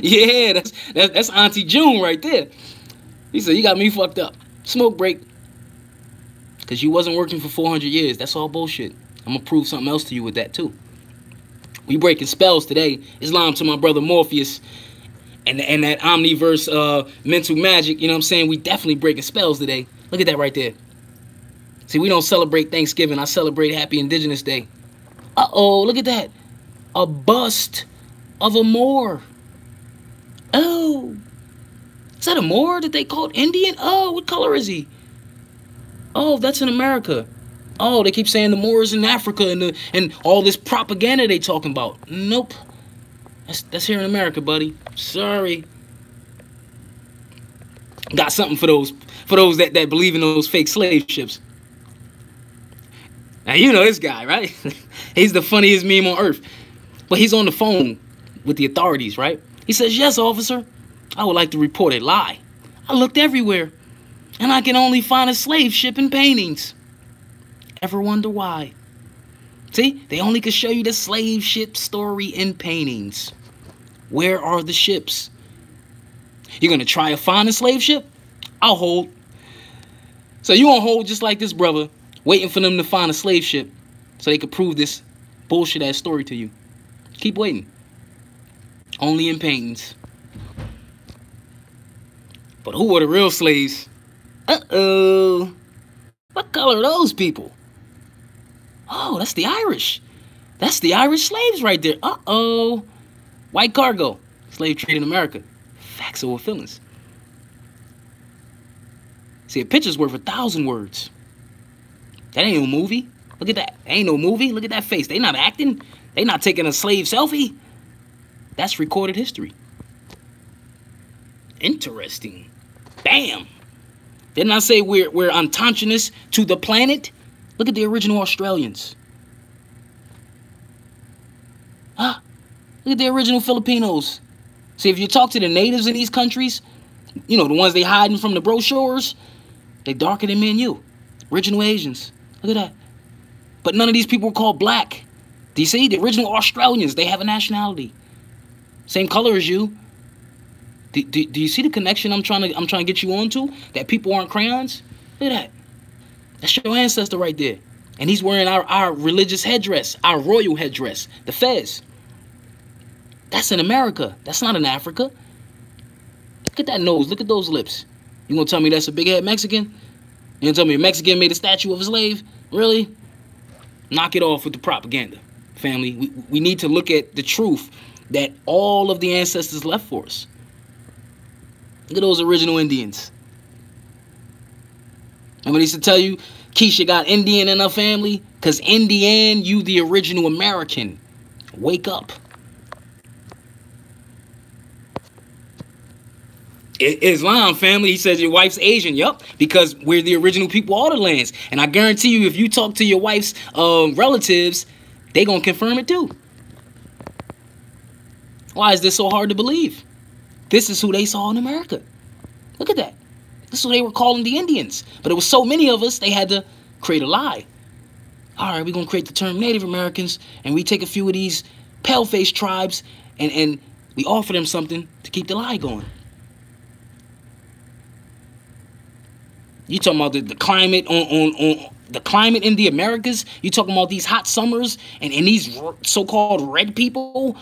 Yeah, that's Auntie June right there. He said, you got me fucked up. Smoke break. Because you wasn't working for 400 years. That's all bullshit. I'm going to prove something else to you with that, too. We breaking spells today. Islam to my brother Morpheus. And that omniverse mental magic, you know what I'm saying? We definitely breaking spells today. Look at that right there. See, we don't celebrate Thanksgiving. I celebrate Happy Indigenous Day. Uh-oh, look at that. A bust of a Moor. Oh. Is that a Moor that they called Indian? Oh, what color is he? Oh, that's in America. Oh, they keep saying the Moors in Africa and all this propaganda they talking about. Nope. That's here in America, buddy. Sorry. Got something for those that believe in those fake slave ships. Now, you know this guy, right? He's the funniest meme on earth. But he's on the phone with the authorities, right? He says, yes, officer, I would like to report a lie. I looked everywhere, and I can only find a slave ship in paintings. Ever wonder why? See, they only can show you the slave ship story in paintings. Where are the ships? You're going to try to find a slave ship? I'll hold. So you won't hold just like this brother, waiting for them to find a slave ship so they could prove this bullshit-ass story to you. Keep waiting. Only in paintings. But who were the real slaves? Uh-oh. What color are those people? Oh, that's the Irish. That's the Irish slaves right there. Uh-oh. White cargo. Slave trade in America. Facts over feelings. See, a picture's worth 1,000 words. That ain't no movie. Look at that. Ain't no movie. Look at that face. They not acting. They not taking a slave selfie. That's recorded history. Interesting. Bam. Didn't I say we're unconscious to the planet? Look at the original Australians. Huh? Look at the original Filipinos. See, if you talk to the natives in these countries, you know, the ones they hiding from the brochures, they darker than me and you. Original Asians. Look at that. But none of these people were called black. Do you see? The original Australians, they have a nationality. Same color as you. Do you see the connection I'm trying to get you onto? That people aren't crayons? Look at that. That's your ancestor right there. And he's wearing our religious headdress, our royal headdress, the fez. That's in America. That's not in Africa. Look at that nose. Look at those lips. You gonna tell me that's a big head Mexican? You gonna tell me a Mexican made a statue of a slave? Really? Knock it off with the propaganda, family. We need to look at the truth that all of the ancestors left for us. Look at those original Indians. And when he used to tell you, Keisha got Indian in her family, because Indian, you the original American. Wake up. Islam family, he says your wife's Asian. Yup, because we're the original people, all the lands. And I guarantee you, if you talk to your wife's relatives, they gonna confirm it too. Why is this so hard to believe? This is who they saw in America. Look at that. This is what they were calling the Indians. But it was so many of us, they had to create a lie. All right, we're going to create the term Native Americans, and we take a few of these pale-face tribes, and we offer them something to keep the lie going. You talking about the climate on the climate in the Americas? You talking about these hot summers and these so-called red people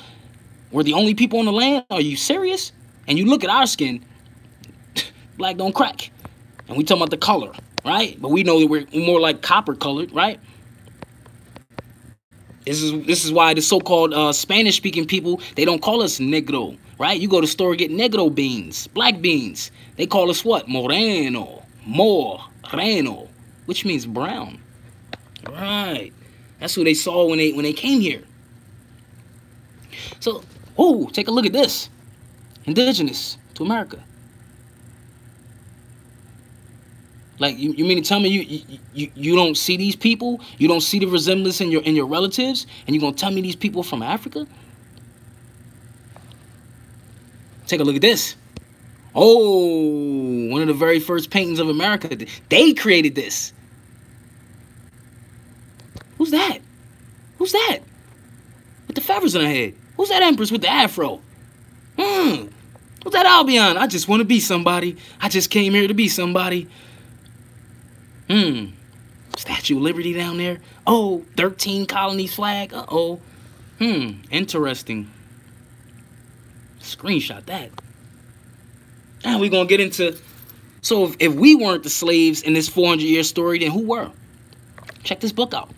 were the only people on the land? Are you serious? And you look at our skin, black don't crack. And we talking about the color, right? But we know that we're more like copper colored, right? This is why the so-called Spanish-speaking people, they don't call us negro, right? You go to the store and get negro beans, black beans. They call us what? Moreno, which means brown. Right. That's who they saw when they came here. So, oh, take a look at this. Indigenous to America. Like, you mean to tell me you don't see these people? You don't see the resemblance in your relatives? And you're going to tell me these people from Africa? Take a look at this. Oh, one of the very first paintings of America. They created this. Who's that? Who's that? With the feathers on her head. Who's that empress with the afro? Who's that Albion? I just want to be somebody. I just came here to be somebody. Statue of Liberty down there. Oh, 13 colonies flag. Uh-oh. Interesting. Screenshot that. Now we're going to get into... So if we weren't the slaves in this 400-year story, then who were? Check this book out.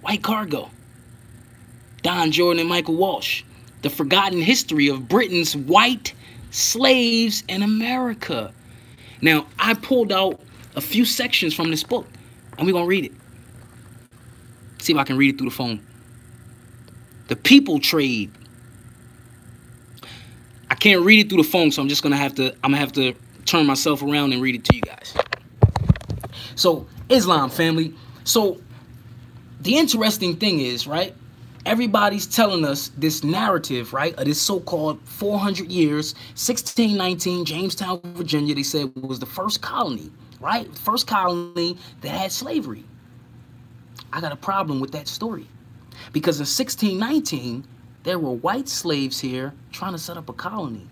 White Cargo. Don Jordan and Michael Walsh. The Forgotten History of Britain's White Slaves in America. Now, I pulled out a few sections from this book, and we're going to read it. See if I can read it through the phone. The people trade. I can't read it through the phone, so I'm just going to have to turn myself around and read it to you guys. So, Islam family. So, the interesting thing is, right, everybody's telling us this narrative, right, of this so-called 400 years, 1619, Jamestown, Virginia, they said was the first colony, right? First colony that had slavery. I got a problem with that story. Because in 1619, there were white slaves here trying to set up a colony.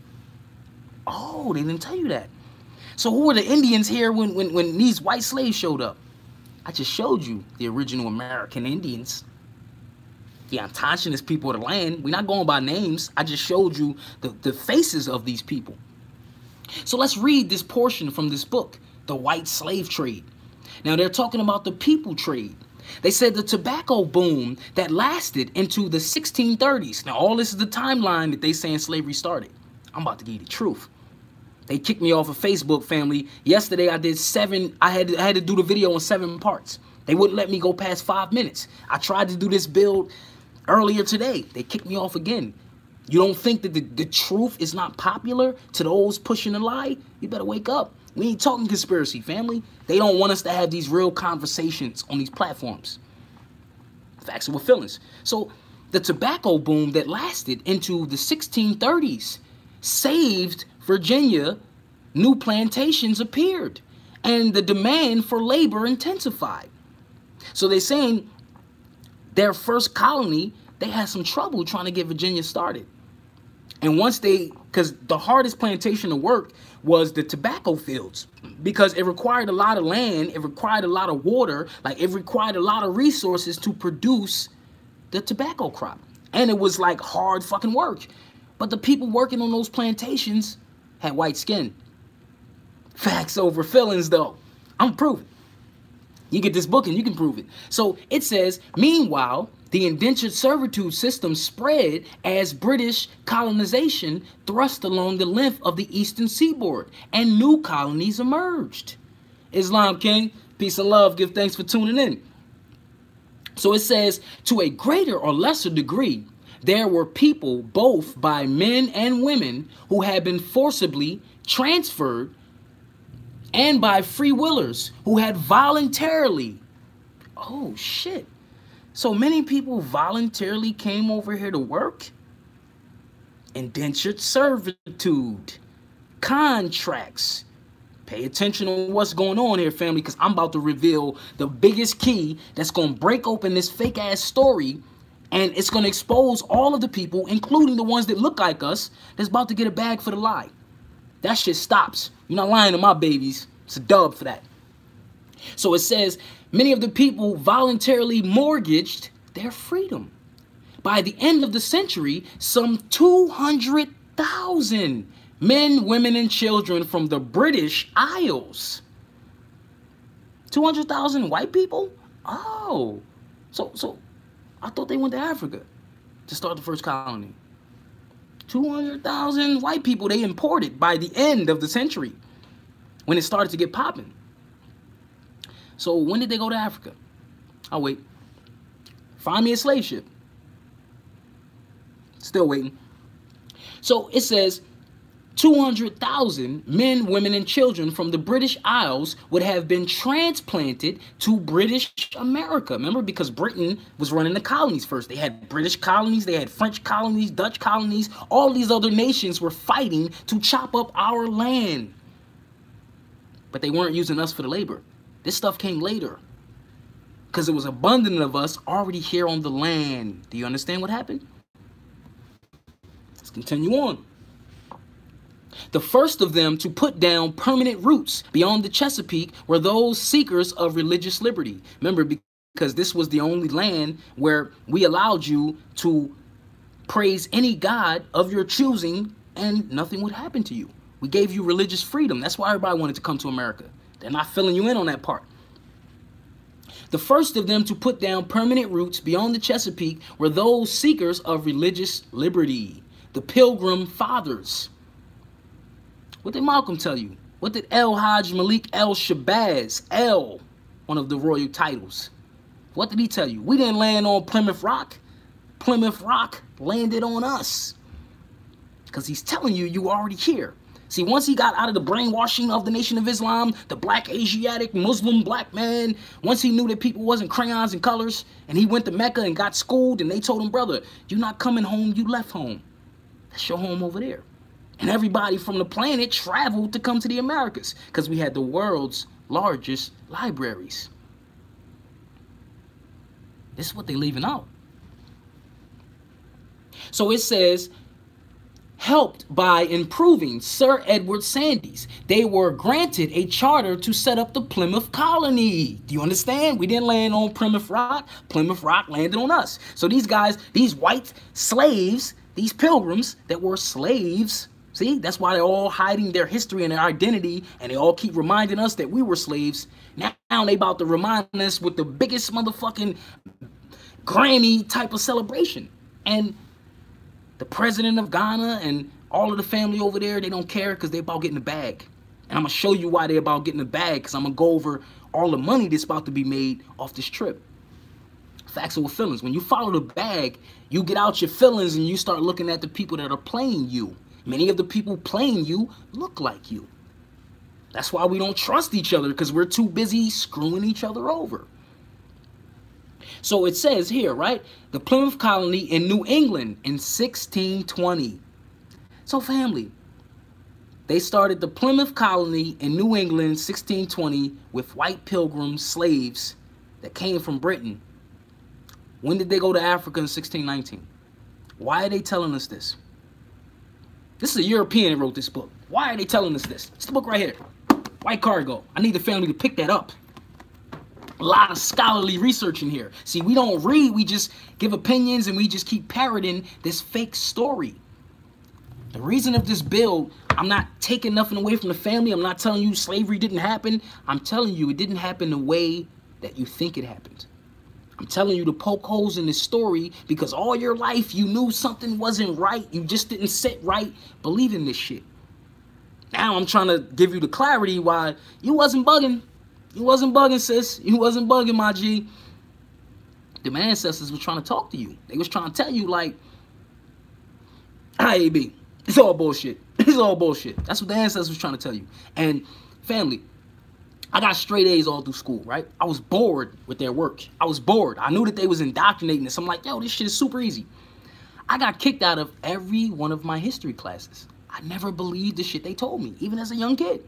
Oh, they didn't tell you that. So who were the Indians here when these white slaves showed up? I just showed you the original American Indians. The indigenous people of the land. We're not going by names. I just showed you the faces of these people. So let's read this portion from this book, The White Slave Trade. Now they're talking about the people trade. They said the tobacco boom that lasted into the 1630s. Now all this is the timeline that they saying slavery started. I'm about to give you the truth. They kicked me off of Facebook, family. Yesterday I did 7. I had to do the video in 7 parts. They wouldn't let me go past 5 minutes. I tried to do this build earlier today. They kicked me off again. You don't think that the truth is not popular to those pushing the lie? You better wake up. We ain't talking conspiracy, family. They don't want us to have these real conversations on these platforms. Facts with feelings. So the tobacco boom that lasted into the 1630s saved Virginia. New plantations appeared and the demand for labor intensified. So they're saying their first colony, they had some trouble trying to get Virginia started. And once because the hardest plantation to work was the tobacco fields, because it required a lot of land, it required a lot of water, like it required a lot of resources to produce the tobacco crop. And it was like hard fucking work. But the people working on those plantations had white skin. Facts over feelings though. I'm proving. You get this book and you can prove it. So it says, meanwhile, the indentured servitude system spread as British colonization thrust along the length of the eastern seaboard and new colonies emerged. Islam King, peace and love. Give thanks for tuning in. So it says, to a greater or lesser degree, there were people, both by men and women, who had been forcibly transferred, and by free willers who had voluntarily. Oh, shit. So many people voluntarily came over here to work? Indentured servitude, contracts. Pay attention to what's going on here, family, because I'm about to reveal the biggest key that's going to break open this fake-ass story, and it's going to expose all of the people, including the ones that look like us, that's about to get a bag for the lie. That shit stops. You're not lying to my babies. It's a dub for that. So it says, many of the people voluntarily mortgaged their freedom. By the end of the century, some 200,000 men, women, and children from the British Isles. 200,000 white people? Oh, so I thought they went to Africa to start the first colony. 200,000 white people they imported by the end of the century when it started to get popping. So when did they go to Africa? I'll wait. Find me a slave ship. Still waiting. So it says 200,000 men, women, and children from the British Isles would have been transplanted to British America. Remember, because Britain was running the colonies first. They had British colonies, they had French colonies, Dutch colonies. All these other nations were fighting to chop up our land. But they weren't using us for the labor. This stuff came later because it was abundant of us already here on the land. Do you understand what happened? Let's continue on. The first of them to put down permanent roots beyond the Chesapeake were those seekers of religious liberty. Remember, because this was the only land where we allowed you to praise any god of your choosing and nothing would happen to you. We gave you religious freedom. That's why everybody wanted to come to America. They're not filling you in on that part. The first of them to put down permanent roots beyond the Chesapeake were those seekers of religious liberty, the Pilgrim Fathers. What did Malcolm tell you? What did El Hajj Malik El Shabazz, El, one of the royal titles, what did he tell you? We didn't land on Plymouth Rock. Plymouth Rock landed on us. Because he's telling you, you already here. See, once he got out of the brainwashing of the Nation of Islam, the black Asiatic Muslim black man, once he knew that people wasn't crayons and colors, and he went to Mecca and got schooled, and they told him, brother, you're not coming home, you left home. That's your home over there. And everybody from the planet traveled to come to the Americas because we had the world's largest libraries. This is what they're leaving out. So it says, helped by improving Sir Edward Sandys, they were granted a charter to set up the Plymouth colony. Do you understand? We didn't land on Plymouth Rock. Plymouth Rock landed on us. So these guys, these white slaves, these pilgrims that were slaves, see, that's why they're all hiding their history and their identity, and they all keep reminding us that we were slaves. Now they about to remind us with the biggest motherfucking Grammy type of celebration. And the president of Ghana and all of the family over there, they don't care because they're about getting the bag. And I'm going to show you why they're about getting the bag, because I'm going to go over all the money that's about to be made off this trip. Facts over feelings. When you follow the bag, you get out your feelings and you start looking at the people that are playing you. Many of the people playing you look like you. That's why we don't trust each other, because we're too busy screwing each other over. So it says here, right? The Plymouth colony in New England in 1620. So family, they started the Plymouth colony in New England 1620 with white pilgrim slaves that came from Britain. When did they go to Africa in 1619? Why are they telling us this? This is a European that wrote this book. Why are they telling us this? It's the book right here. White Cargo. I need the family to pick that up. A lot of scholarly research in here. See, we don't read, we just give opinions and we just keep parroting this fake story. The reason of this bill, I'm not taking nothing away from the family. I'm not telling you slavery didn't happen. I'm telling you it didn't happen the way that you think it happened. I'm telling you to poke holes in this story because all your life you knew something wasn't right. You just didn't sit right believing this shit. Now I'm trying to give you the clarity why you wasn't bugging. You wasn't bugging, sis. You wasn't bugging, my G. The ancestors was trying to talk to you. They was trying to tell you, like, IAB. It's all bullshit. It's all bullshit. That's what the ancestors was trying to tell you. And family, I got straight A's all through school, right? I was bored with their work. I was bored. I knew that they was indoctrinating us. I'm like, yo, this shit is super easy. I got kicked out of every one of my history classes. I never believed the shit they told me, even as a young kid.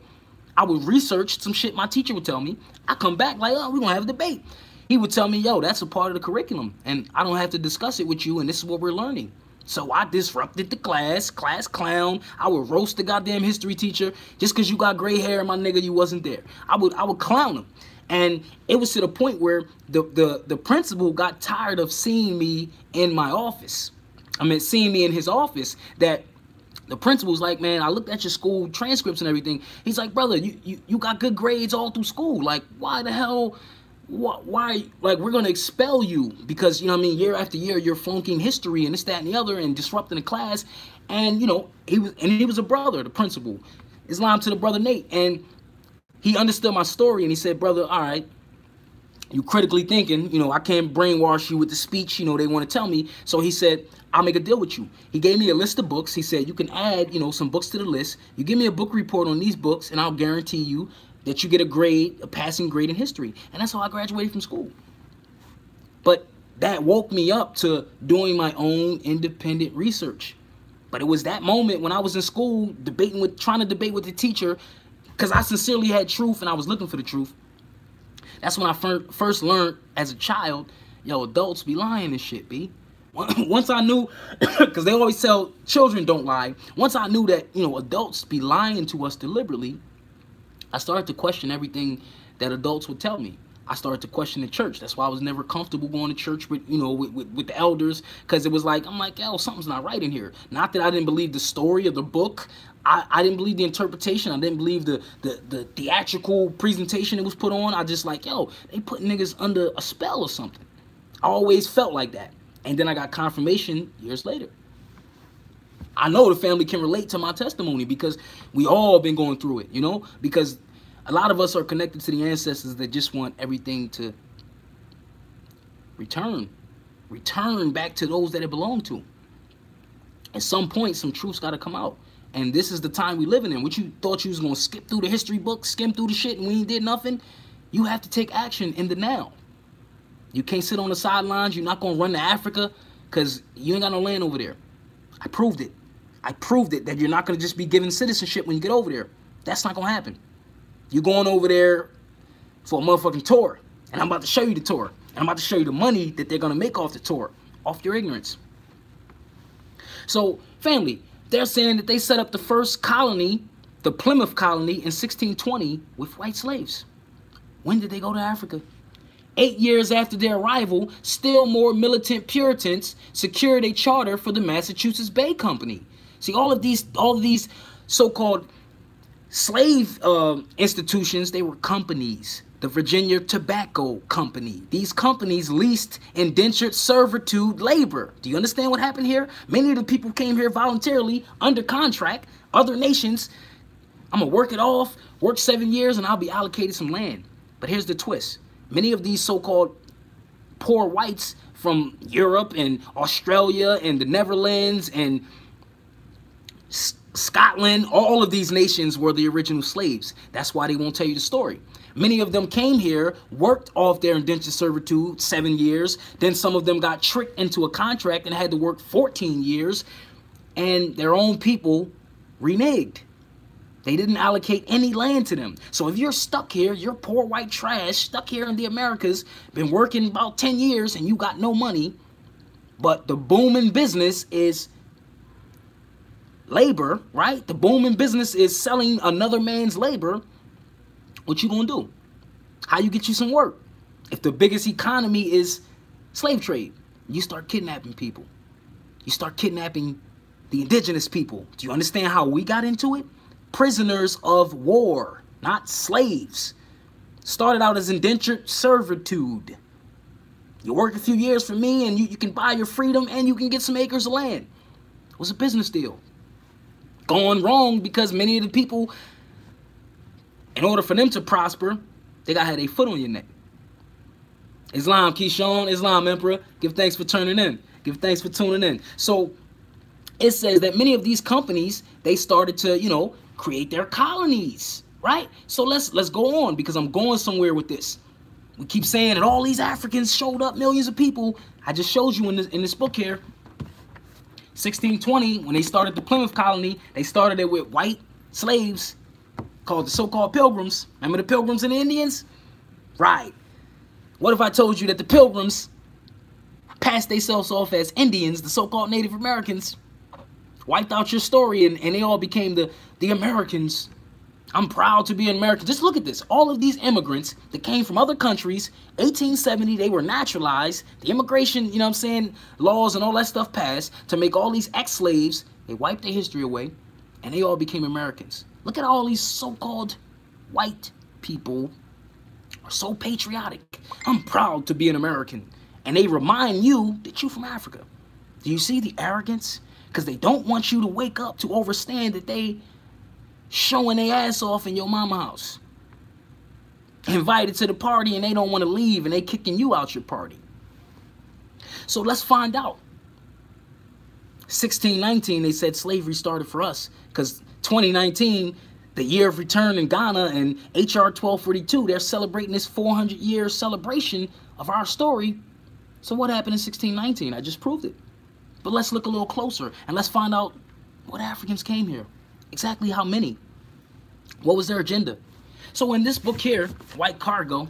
I would research some shit my teacher would tell me. I come back like, oh, we're going to have a debate. He would tell me, yo, that's a part of the curriculum, and I don't have to discuss it with you, and this is what we're learning. So I disrupted the class clown. I would roast the goddamn history teacher just because you got gray hair, my nigga, you wasn't there. I would clown him. And it was to the point where the principal got tired of seeing me in my office. I mean, seeing me in his office, that the principal's like, man, I looked at your school transcripts and everything. He's like, brother, you got good grades all through school. Like, why the hell... Why, like, we're going to expel you because, you know what I mean, year after year, you're flunking history and this, that, and the other and disrupting the class. And, you know, he was a brother, the principal. Islam to the brother Nate. And he understood my story and he said, brother, all right, you critically thinking, you know, I can't brainwash you with the speech, you know, they want to tell me. So he said, I'll make a deal with you. He gave me a list of books. He said, you can add, you know, some books to the list. You give me a book report on these books and I'll guarantee you that you get a grade, a passing grade in history. And that's how I graduated from school. But that woke me up to doing my own independent research. But it was that moment when I was in school trying to debate with the teacher, because I sincerely had truth and I was looking for the truth. That's when I first learned as a child, yo, adults be lying and shit, B. Once I knew, because they always tell children don't lie. Once I knew that, you know, adults be lying to us deliberately, I started to question everything that adults would tell me. I started to question the church. That's why I was never comfortable going to church with, you know, with the elders, because it was like, I'm like, yo, something's not right in here. Not that I didn't believe the story of the book. I didn't believe the interpretation. I didn't believe the theatrical presentation it was put on. I just like, yo, they put niggas under a spell or something. I always felt like that. And then I got confirmation years later. I know the family can relate to my testimony because we all been going through it, you know, because a lot of us are connected to the ancestors that just want everything to return back to those that it belonged to. At some point, some truth's got to come out. And this is the time we living in. What you thought you was going to skip through the history books, skim through the shit, and we ain't did nothing? You have to take action in the now. You can't sit on the sidelines. You're not going to run to Africa because you ain't got no land over there. I proved it. I proved it that you're not going to just be given citizenship when you get over there. That's not going to happen. You're going over there for a motherfucking tour. And I'm about to show you the tour. And I'm about to show you the money that they're going to make off the tour, off your ignorance. So, family, they're saying that they set up the first colony, the Plymouth colony, in 1620 with white slaves. When did they go to Africa? 8 years after their arrival, still more militant Puritans secured a charter for the Massachusetts Bay Company. See, all of these so-called slave institutions, they were companies. The Virginia Tobacco Company. These companies leased indentured servitude labor. Do you understand what happened here? Many of the people came here voluntarily under contract. Other nations, I'm going to work it off, work 7 years, and I'll be allocated some land. But here's the twist. Many of these so-called poor whites from Europe and Australia and the Netherlands and Scotland, all of these nations were the original slaves. That's why they won't tell you the story. Many of them came here, worked off their indentured servitude 7 years. Then some of them got tricked into a contract and had to work 14 years. And their own people reneged. They didn't allocate any land to them. So if you're stuck here, you're poor white trash, stuck here in the Americas, been working about 10 years and you got no money, but the booming business is labor, right? The booming business is selling another man's labor. What you gonna do? How you get you some work? If the biggest economy is slave trade, you start kidnapping people. You start kidnapping the indigenous people. Do you understand how we got into it? Prisoners of war, not slaves. Started out as indentured servitude. You work a few years for me and you can buy your freedom and you can get some acres of land. It was a business deal. Going wrong because many of the people, in order for them to prosper, They got had a foot on your neck. Islam, Keyshawn, Islam Emperor, give thanks for turning in. Give thanks for tuning in. So it says that many of these companies, they started to, you know, create their colonies, right? So let's go on, because I'm going somewhere with this. We keep saying that all these Africans showed up, millions of people. I just showed you in this book here. 1620, when they started the Plymouth colony, they started it with white slaves called the so-called Pilgrims. Remember the Pilgrims and the Indians? Right. What if I told you that the Pilgrims passed themselves off as Indians, the so-called Native Americans, wiped out your story, and they all became the Americans? I'm proud to be an American. Just look at this. All of these immigrants that came from other countries, 1870, they were naturalized. The immigration, you know what I'm saying, laws and all that stuff passed to make all these ex-slaves. They wiped their history away, and they all became Americans. Look at all these so-called white people are so patriotic. I'm proud to be an American. And they remind you that you're from Africa. Do you see the arrogance? Because they don't want you to wake up to understand that they showing their ass off in your mama house, invited to the party, and they don't want to leave, and they kicking you out your party. So let's find out. 1619, they said slavery started for us, because 2019, the year of return in Ghana, and HR 1242, they're celebrating this 400-year celebration of our story. So what happened in 1619? I just proved it. But let's look a little closer, and let's find out what Africans came here. Exactly how many? What was their agenda? So in this book here, White Cargo,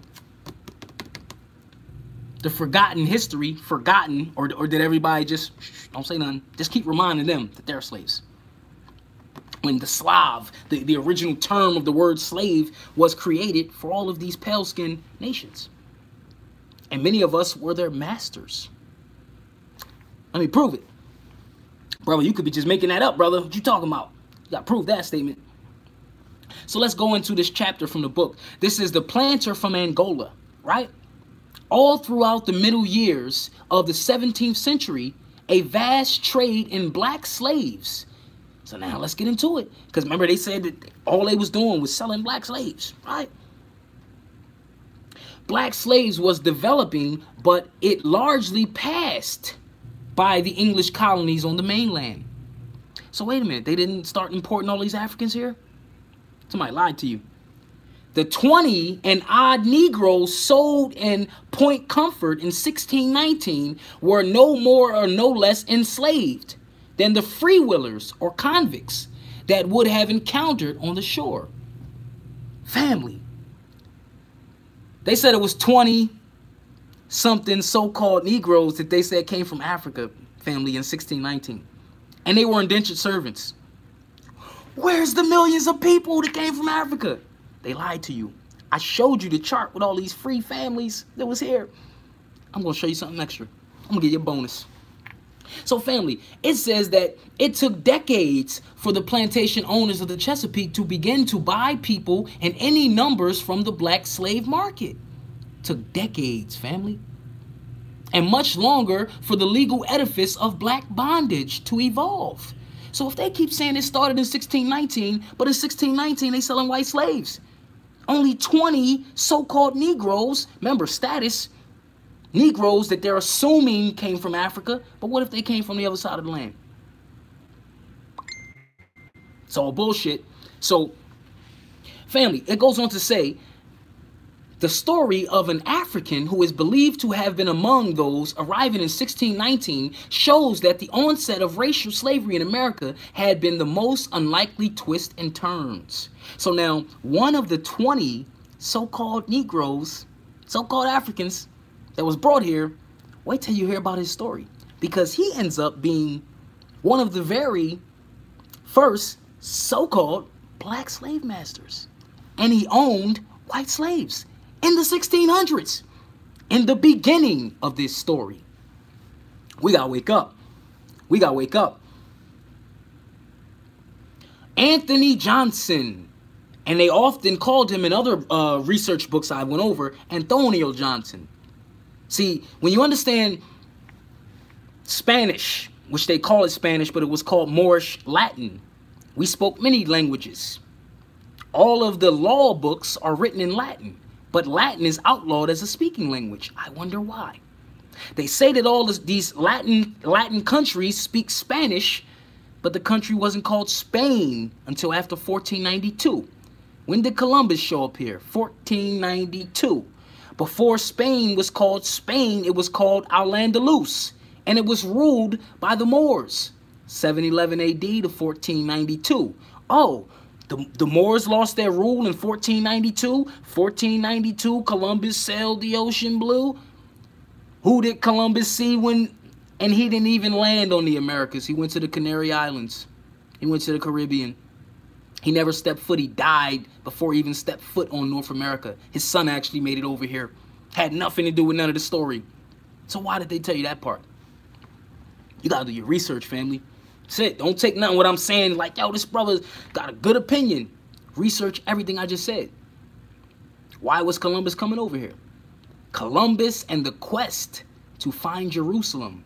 the forgotten history, forgotten, or did everybody just, don't say nothing, just keep reminding them that they're slaves? When the Slav, the original term of the word slave, was created for all of these pale-skinned nations. And many of us were their masters. Let me prove it. Brother, you could be just making that up, brother. What you talking about? You got to prove that statement. So let's go into this chapter from the book. This is the planter from Angola, right? All throughout the middle years of the 17th century, a vast trade in black slaves. So now let's get into it. Because remember, they said that all they was doing was selling black slaves, right? Black slaves was developing, but it largely passed by the English colonies on the mainland. So wait a minute, they didn't start importing all these Africans here? Somebody lied to you. The 20 and odd Negroes sold in Point Comfort in 1619 were no more or no less enslaved than the freewheelers or convicts that would have encountered on the shore. Family. They said it was 20 something so-called Negroes that they said came from Africa, family, in 1619. And they were indentured servants. Where's the millions of people that came from Africa? They lied to you. I showed you the chart with all these free families that was here. I'm going to show you something extra. I'm going to give you a bonus. So family, it says that it took decades for the plantation owners of the Chesapeake to begin to buy people in any numbers from the black slave market. Took decades, family. And much longer for the legal edifice of black bondage to evolve. So if they keep saying it started in 1619, but in 1619 they selling white slaves. Only 20 so-called Negroes, remember status, Negroes that they're assuming came from Africa, but what if they came from the other side of the land? It's all bullshit. So, family, it goes on to say, the story of an African who is believed to have been among those arriving in 1619 shows that the onset of racial slavery in America had been the most unlikely twists and turns. So now, one of the 20 so-called Negroes, so-called Africans, that was brought here, wait till you hear about his story. Because he ends up being one of the very first so-called black slave masters. And he owned white slaves in the 1600s. In the beginning of this story. We gotta wake up. We gotta wake up. Anthony Johnson. And they often called him in other research books I went over, Antonio Johnson. See, when you understand Spanish, which they call it Spanish, but it was called Moorish Latin. We spoke many languages. All of the law books are written in Latin. but Latin is outlawed as a speaking language. I wonder why. They say that all these Latin countries speak Spanish, but the country wasn't called Spain until after 1492. When did Columbus show up here? 1492. Before Spain was called Spain, it was called Al-Andalus, and it was ruled by the Moors, 711 AD to 1492. Oh, the Moors lost their rule in 1492. 1492, Columbus sailed the ocean blue. Who did Columbus see when, and he didn't even land on the Americas. He went to the Canary Islands. He went to the Caribbean. He never stepped foot. He died before he even stepped foot on North America. His son actually made it over here. Had nothing to do with none of the story. So why did they tell you that part? You gotta do your research, family. That's it. Don't take nothing what I'm saying like, yo, this brother's got a good opinion. Research everything I just said. Why was Columbus coming over here? Columbus and the quest to find Jerusalem.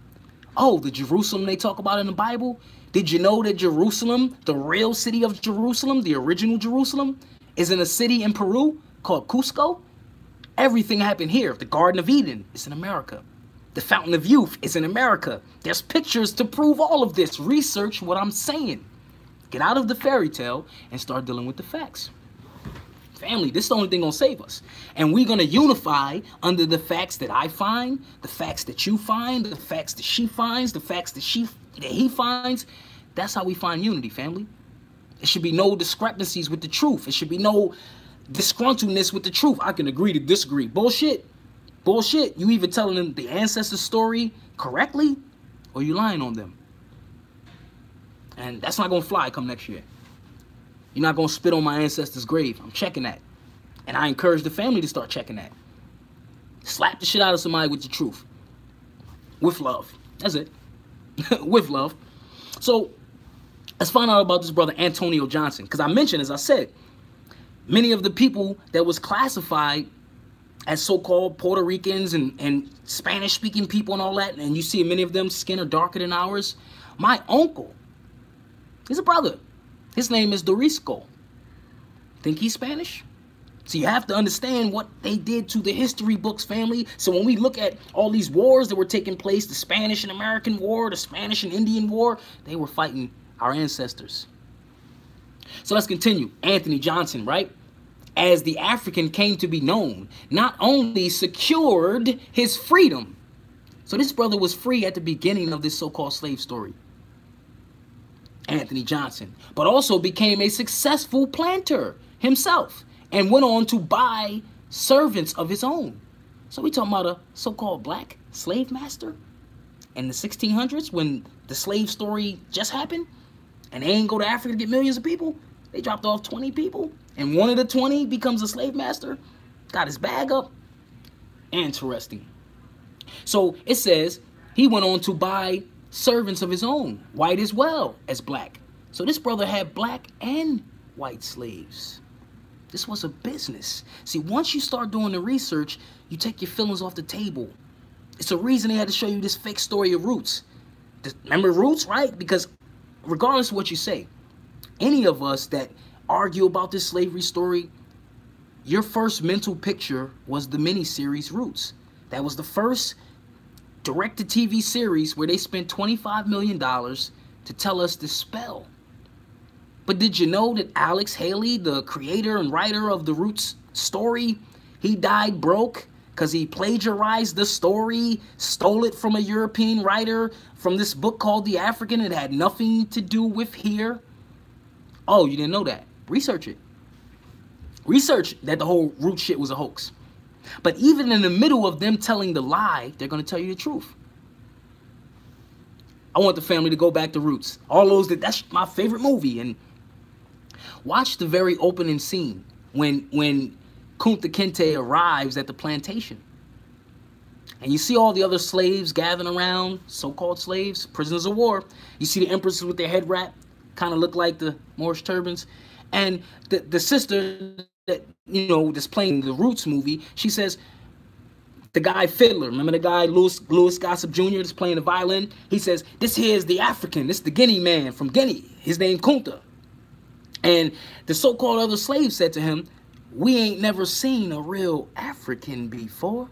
Oh, the Jerusalem they talk about in the Bible? Did you know that Jerusalem, the real city of Jerusalem, the original Jerusalem, is in a city in Peru called Cusco? Everything happened here. The Garden of Eden is in America. The Fountain of Youth is in America. There's pictures to prove all of this. Research what I'm saying. Get out of the fairy tale and start dealing with the facts. Family, this is the only thing gonna save us. And we're gonna unify under the facts that I find, the facts that you find, the facts that she finds, the facts that he finds. That's how we find unity, family. It should be no discrepancies with the truth. It should be no disgruntledness with the truth. I can agree to disagree. Bullshit. Bullshit. You either telling them the ancestor story correctly or you lying on them. And that's not gonna fly come next year. You're not going to spit on my ancestor's grave. I'm checking that. And I encourage the family to start checking that. Slap the shit out of somebody with the truth. With love. That's it. With love. So, let's find out about this brother Antonio Johnson. Because I mentioned, as I said, many of the people that was classified as so-called Puerto Ricans and Spanish-speaking people and all that, and you see many of them skin are darker than ours. My uncle, he's a brother. His name is Dorisco. Think he's Spanish? So you have to understand what they did to the history books, family. So when we look at all these wars that were taking place, the Spanish and American War, the Spanish and Indian War, they were fighting our ancestors. So let's continue. Anthony Johnson, right? As the African came to be known, not only secured his freedom. So this brother was free at the beginning of this so-called slave story. Anthony Johnson, but also became a successful planter himself and went on to buy servants of his own. So we talking about a so-called black slave master in the 1600s when the slave story just happened and they ain't go to Africa to get millions of people. They dropped off 20 people and one of the 20 becomes a slave master, got his bag up. Interesting. So it says he went on to buy servants of his own, white as well as black. So this brother had black and white slaves. This was a business. See, once you start doing the research, you take your feelings off the table. It's a reason they had to show you this fake story of Roots. Remember Roots, right? Because regardless of what you say, any of us that argue about this slavery story, your first mental picture was the miniseries Roots. That was the first direct-to-TV series where they spent $25 million to tell us the spell. But did you know that Alex Haley, the creator and writer of the Roots story, he died broke because he plagiarized the story, stole it from a European writer from this book called The African. It had nothing to do with here. Oh, you didn't know that? Research it. Research that the whole Roots shit was a hoax. But even in the middle of them telling the lie, they're going to tell you the truth. I want the family to go back to Roots. All those that's my favorite movie. And watch the very opening scene when Kunta Kinte arrives at the plantation. And you see all the other slaves gathering around, so-called slaves, prisoners of war. You see the empresses with their head wrap, kind of look like the Moorish turbans. And the sister that, you know, that's playing the Roots movie, she says, the guy Fiddler, remember the guy Louis Gossett Jr. that's playing the violin? He says, this here is the African, this is the Guinea man from Guinea. His name Kunta. And the so-called other slave said to him, we ain't never seen a real African before.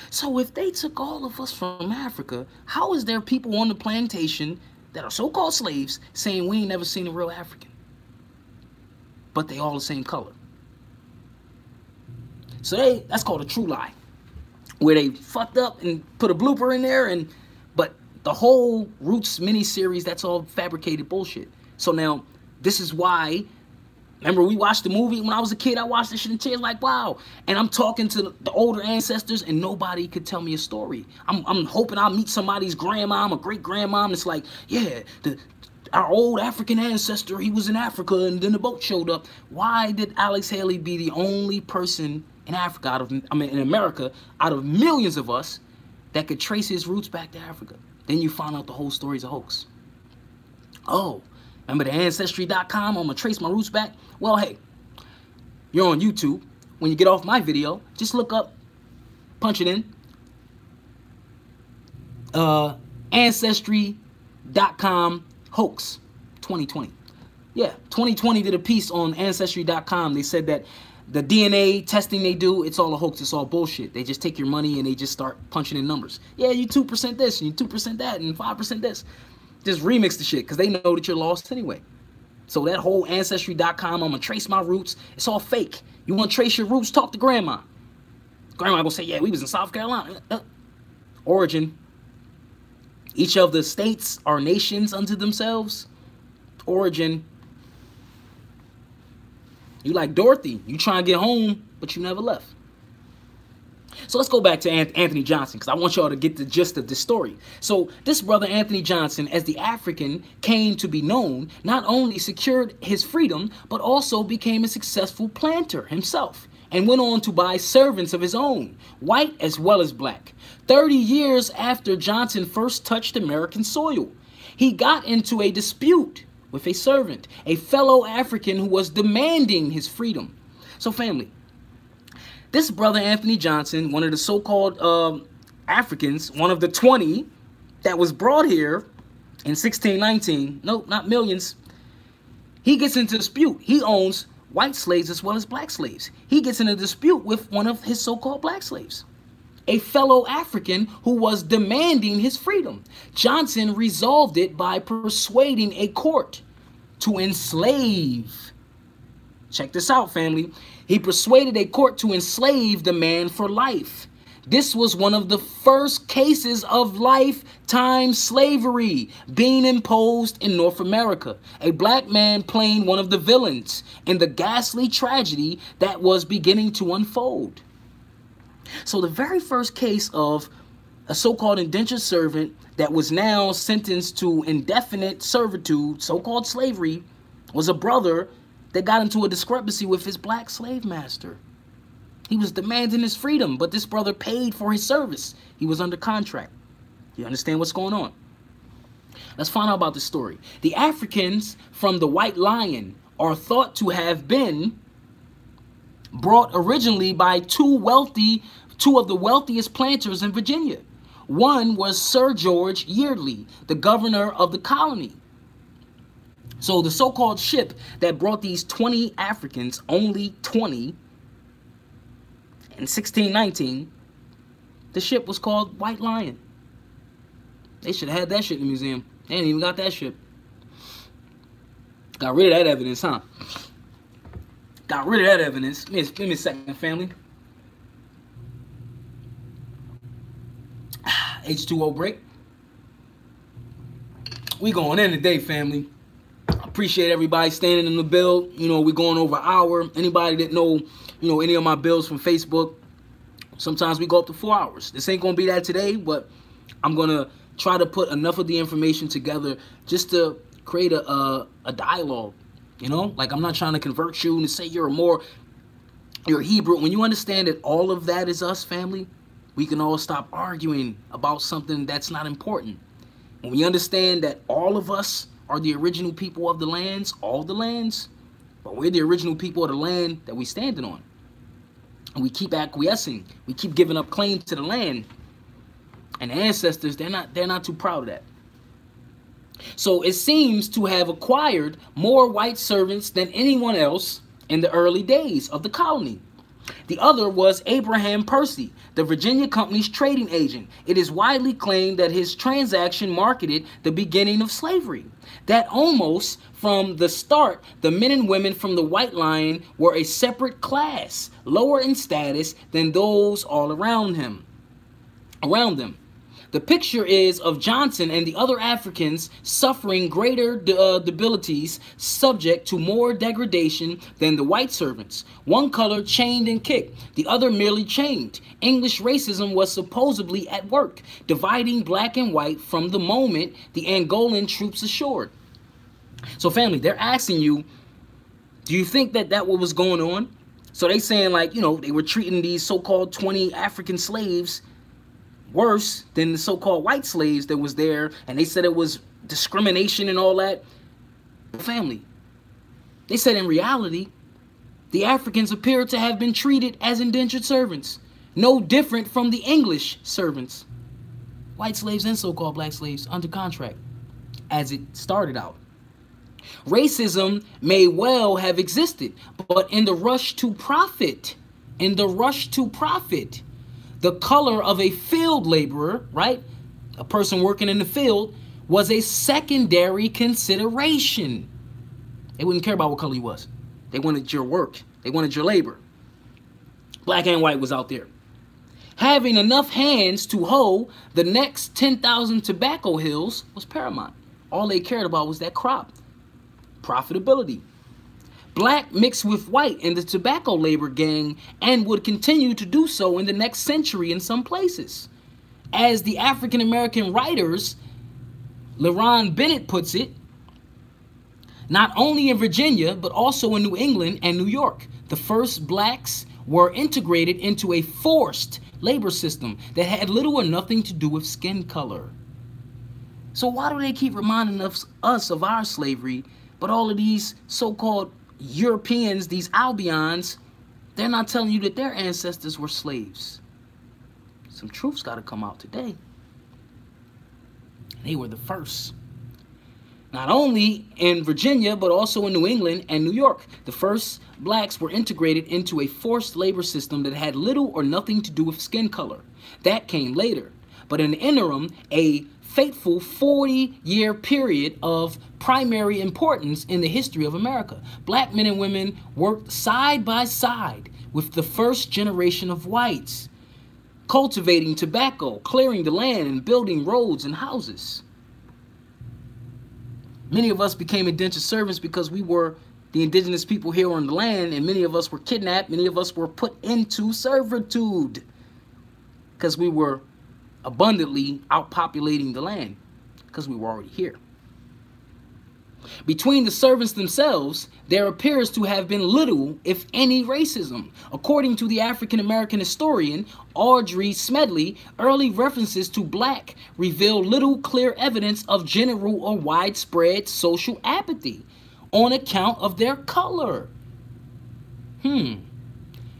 So if they took all of us from Africa, how is there people on the plantation that are so-called slaves saying we ain't never seen a real African? But they all the same color. So that's called a true lie, where they fucked up and put a blooper in there, but the whole Roots miniseries, that's all fabricated bullshit. So now, this is why, remember we watched the movie when I was a kid, I watched this shit in chairs like, wow. And I'm talking to the older ancestors and nobody could tell me a story. I'm hoping I'll meet somebody's grandmom or great-grandmom, and it's like, yeah, our old African ancestor, he was in Africa and then the boat showed up. Why did Alex Haley be the only person in Africa, in America, out of millions of us, that could trace his roots back to Africa? Then you find out the whole story's a hoax. Oh, remember the Ancestry.com, I'm gonna trace my roots back? Well, hey, you're on YouTube. When you get off my video, just look up, punch it in, Ancestry.com hoax 2020. Yeah, 2020 did a piece on Ancestry.com. They said that the DNA testing they do, it's all a hoax, it's all bullshit. They just take your money and they just start punching in numbers. Yeah, you 2% this, and you 2% that, and 5% this. Just remix the shit, because they know that you're lost anyway. So that whole Ancestry.com, I'm gonna trace my roots, it's all fake. You wanna trace your roots, talk to grandma. Grandma gonna say, yeah, we was in South Carolina. Origin. Each of the states are nations unto themselves. Origin. You like Dorothy. You trying to get home, but you never left. So let's go back to Anthony Johnson, because I want y'all to get the gist of this story. So this brother Anthony Johnson, as the African came to be known, not only secured his freedom, but also became a successful planter himself, and went on to buy servants of his own, white as well as black. 30 years after Johnson first touched American soil, he got into a dispute with a servant, a fellow African who was demanding his freedom. So family, this brother Anthony Johnson, one of the so-called Africans, one of the 20 that was brought here in 1619, no, not millions, he gets into dispute. He owns white slaves as well as black slaves. He gets in a dispute with one of his so-called black slaves, a fellow African who was demanding his freedom. Johnson resolved it by persuading a court to enslave. Check this out, family. He persuaded a court to enslave the man for life. This was one of the first cases of lifetime slavery being imposed in North America. A black man playing one of the villains in the ghastly tragedy that was beginning to unfold. So the very first case of a so-called indentured servant that was now sentenced to indefinite servitude, so-called slavery, was a brother that got into a discrepancy with his black slave master. He was demanding his freedom, but this brother paid for his service. He was under contract. You understand what's going on? Let's find out about this story. The Africans from the White Lion are thought to have been brought originally by two of the wealthiest planters in Virginia. One was Sir George Yeardley, the governor of the colony. So the so-called ship that brought these 20 Africans, only 20, in 1619, the ship was called White Lion. They should have had that shit in the museum. They ain't even got that ship. Got rid of that evidence, huh? Got rid of that evidence. Give me a second, family. H2O break. We going in today, family. Appreciate everybody standing in the build. You know, we're going over an hour. Anybody that know, you know, any of my builds from Facebook, sometimes we go up to 4 hours. This ain't gonna be that today, but I'm gonna try to put enough of the information together just to create a dialogue. You know, like I'm not trying to convert you and say you're a Hebrew. When you understand that all of that is us, family, we can all stop arguing about something that's not important. When we understand that all of us are the original people of the lands, all the lands, but we're the original people of the land that we're standing on. And we keep acquiescing. We keep giving up claim to the land. And the ancestors, they're not too proud of that. So it seems to have acquired more white servants than anyone else in the early days of the colony. The other was Abraham Percy, the Virginia Company's trading agent. It is widely claimed that his transaction marketed the beginning of slavery. That almost from the start, the men and women from the White Line were a separate class, lower in status than those all around them. The picture is of Johnson and the other Africans suffering greater debilities, subject to more degradation than the white servants. One color chained and kicked, the other merely chained. English racism was supposedly at work, dividing black and white from the moment the Angolan troops assured. So family, they're asking you, do you think that what was going on? So they saying like, you know, they were treating these so-called 20 African slaves worse than the so-called white slaves that was there, and they said it was discrimination and all that. Family, they said in reality, the Africans appeared to have been treated as indentured servants, no different from the English servants, white slaves and so-called black slaves under contract, as it started out. Racism may well have existed, but in the rush to profit, the color of a field laborer, right, a person working in the field, was a secondary consideration. They wouldn't care about what color he was. They wanted your work. They wanted your labor. Black and white was out there. Having enough hands to hoe the next 10,000 tobacco hills was paramount. All they cared about was that crop. Profitability. Black mixed with white in the tobacco labor gang and would continue to do so in the next century in some places. As the African-American writers, LeRon Bennett puts it, not only in Virginia, but also in New England and New York, the first blacks were integrated into a forced labor system that had little or nothing to do with skin color. So why do they keep reminding us of our slavery, but all of these so-called Europeans, these Albions, they're not telling you that their ancestors were slaves? Some truth's got to come out today. They were the first. Not only in Virginia, but also in New England and New York. The first blacks were integrated into a forced labor system that had little or nothing to do with skin color. That came later. But in the interim, a fateful 40-year period of primary importance in the history of America. Black men and women worked side by side with the first generation of whites, cultivating tobacco, clearing the land, and building roads and houses. Many of us became indentured servants because we were the indigenous people here on the land, and many of us were kidnapped. Many of us were put into servitude because we were abundantly outpopulating the land because we were already here. Between the servants themselves, there appears to have been little, if any, racism. According to the African-American historian Audrey Smedley, early references to black reveal little clear evidence of general or widespread social apathy on account of their color.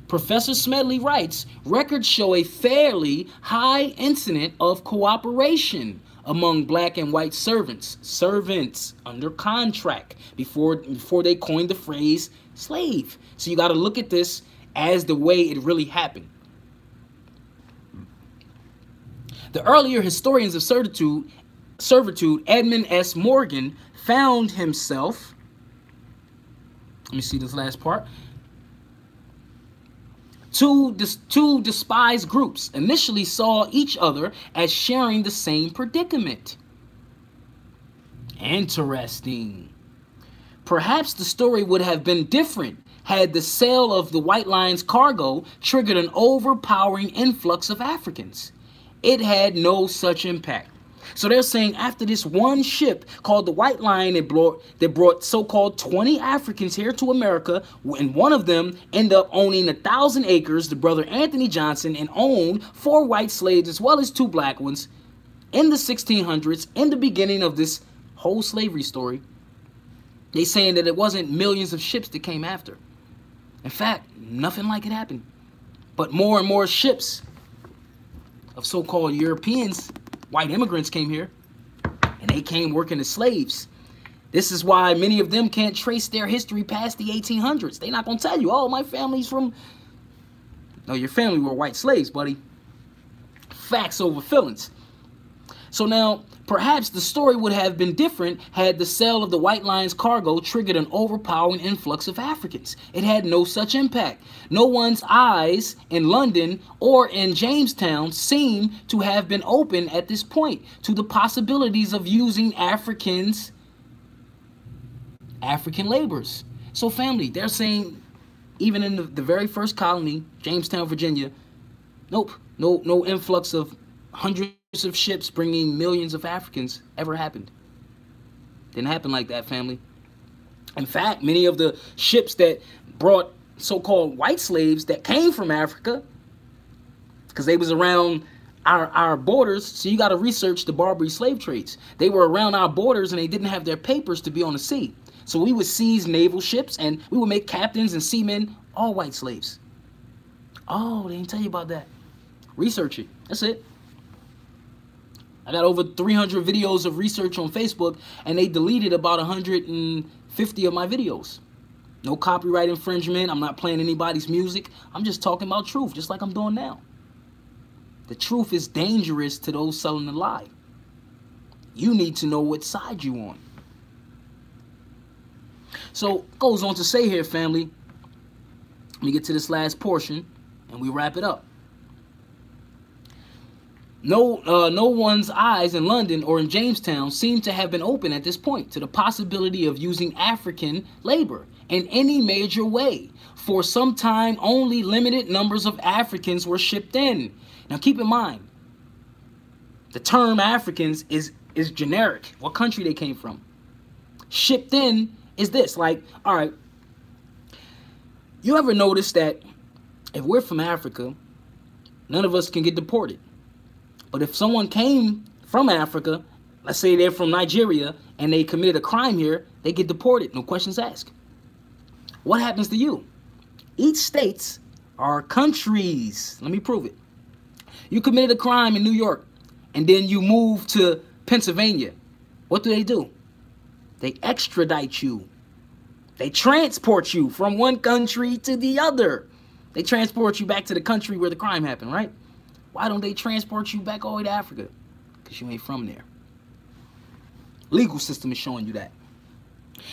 Professor Smedley writes, records show a fairly high incidence of cooperation among black and white servants under contract before they coined the phrase slave. So you got to look at this as the way it really happened. The earlier historians of servitude, Edmund S. Morgan, found himself, let me see this last part, two despised groups initially saw each other as sharing the same predicament. Interesting. Perhaps the story would have been different had the sale of the White Line's cargo triggered an overpowering influx of Africans. It had no such impact. So they're saying after this one ship called the White Line that brought so-called 20 Africans here to America, and one of them ended up owning 1,000 acres, the brother Anthony Johnson, and owned 4 white slaves as well as 2 black ones in the 1600s, in the beginning of this whole slavery story. They saying that it wasn't millions of ships that came after. In fact, nothing like it happened. But more and more ships of so-called Europeans, white immigrants, came here, and they came working as slaves. This is why many of them can't trace their history past the 1800s. They're not going to tell you, oh, my family's from... No, your family were white slaves, buddy. Facts over feelings. So now, perhaps the story would have been different had the sale of the White Lion's cargo triggered an overpowering influx of Africans. It had no such impact. No one's eyes in London or in Jamestown seem to have been open at this point to the possibilities of using African laborers. So family, they're saying, even in the very first colony, Jamestown, Virginia, nope, no influx of hundreds of ships bringing millions of Africans ever happened. Didn't happen like that, family. In fact, many of the ships that brought so-called white slaves that came from Africa, because they was around our borders, so you got to research the Barbary slave trades. They were around our borders and they didn't have their papers to be on the sea. So we would seize naval ships and we would make captains and seamen all white slaves. Oh, they didn't tell you about that. Research it. That's it. I got over 300 videos of research on Facebook, and they deleted about 150 of my videos. No copyright infringement. I'm not playing anybody's music. I'm just talking about truth, just like I'm doing now. The truth is dangerous to those selling the lie. You need to know what side you on. So, goes on to say here, family. Let me get to this last portion, and we wrap it up. No one's eyes in London or in Jamestown seem to have been open at this point to the possibility of using African labor in any major way. For some time, only limited numbers of Africans were shipped in. Now keep in mind, the term Africans is generic, what country they came from. Shipped in is this, like, all right, you ever notice that if we're from Africa, none of us can get deported? But if someone came from Africa, let's say they're from Nigeria, and they committed a crime here, they get deported, no questions asked. What happens to you? Each states are countries. Let me prove it. You committed a crime in New York, and then you move to Pennsylvania. What do? They extradite you. They transport you from one country to the other. They transport you back to the country where the crime happened, right? Why don't they transport you back all the way to Africa? Because you ain't from there. Legal system is showing you that.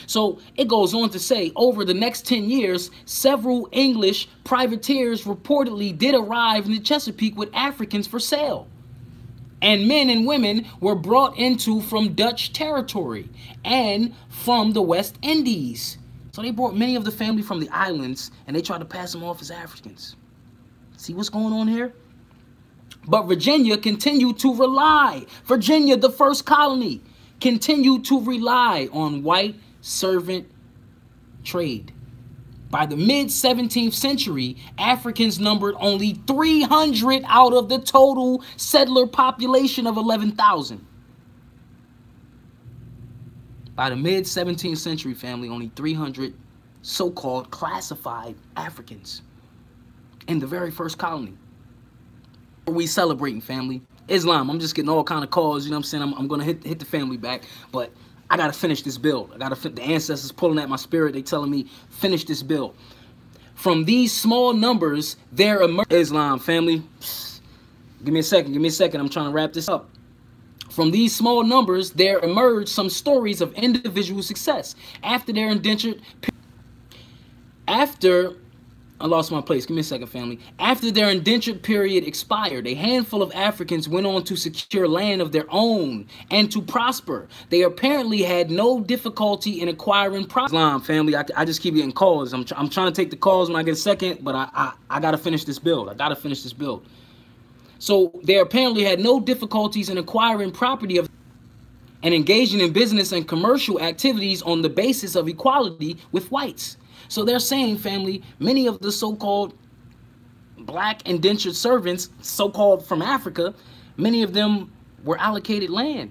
So it goes on to say, over the next 10 years, several English privateers reportedly did arrive in the Chesapeake with Africans for sale. And men and women were brought into from Dutch territory and from the West Indies. So they brought many of the family from the islands and they tried to pass them off as Africans. See what's going on here? But Virginia continued to rely. Virginia, the first colony, continued to rely on white servant trade. By the mid-17th century, Africans numbered only 300 out of the total settler population of 11,000. By the mid-17th century, family, only 300 so-called classified Africans in the very first colony. We celebrating, family. Islam. I'm just getting all kind of calls, you know what I'm saying? I'm going to hit the family back, but I got to finish this build. The ancestors pulling at my spirit. They telling me, finish this build. From these small numbers, there emerged Islam, family. Give me a second. I'm trying to wrap this up. From these small numbers, there emerged some stories of individual success. I lost my place. Give me a second, family. After their indentured period expired, a handful of Africans went on to secure land of their own and to prosper. They apparently had no difficulty in acquiring property. Islam, family, I just keep getting calls. I'm trying to take the calls when I get a second, but I got to finish this build. So they apparently had no difficulties in acquiring property and engaging in business and commercial activities on the basis of equality with whites. So they're saying, family, many of the so-called black indentured servants, so-called from Africa, many of them were allocated land.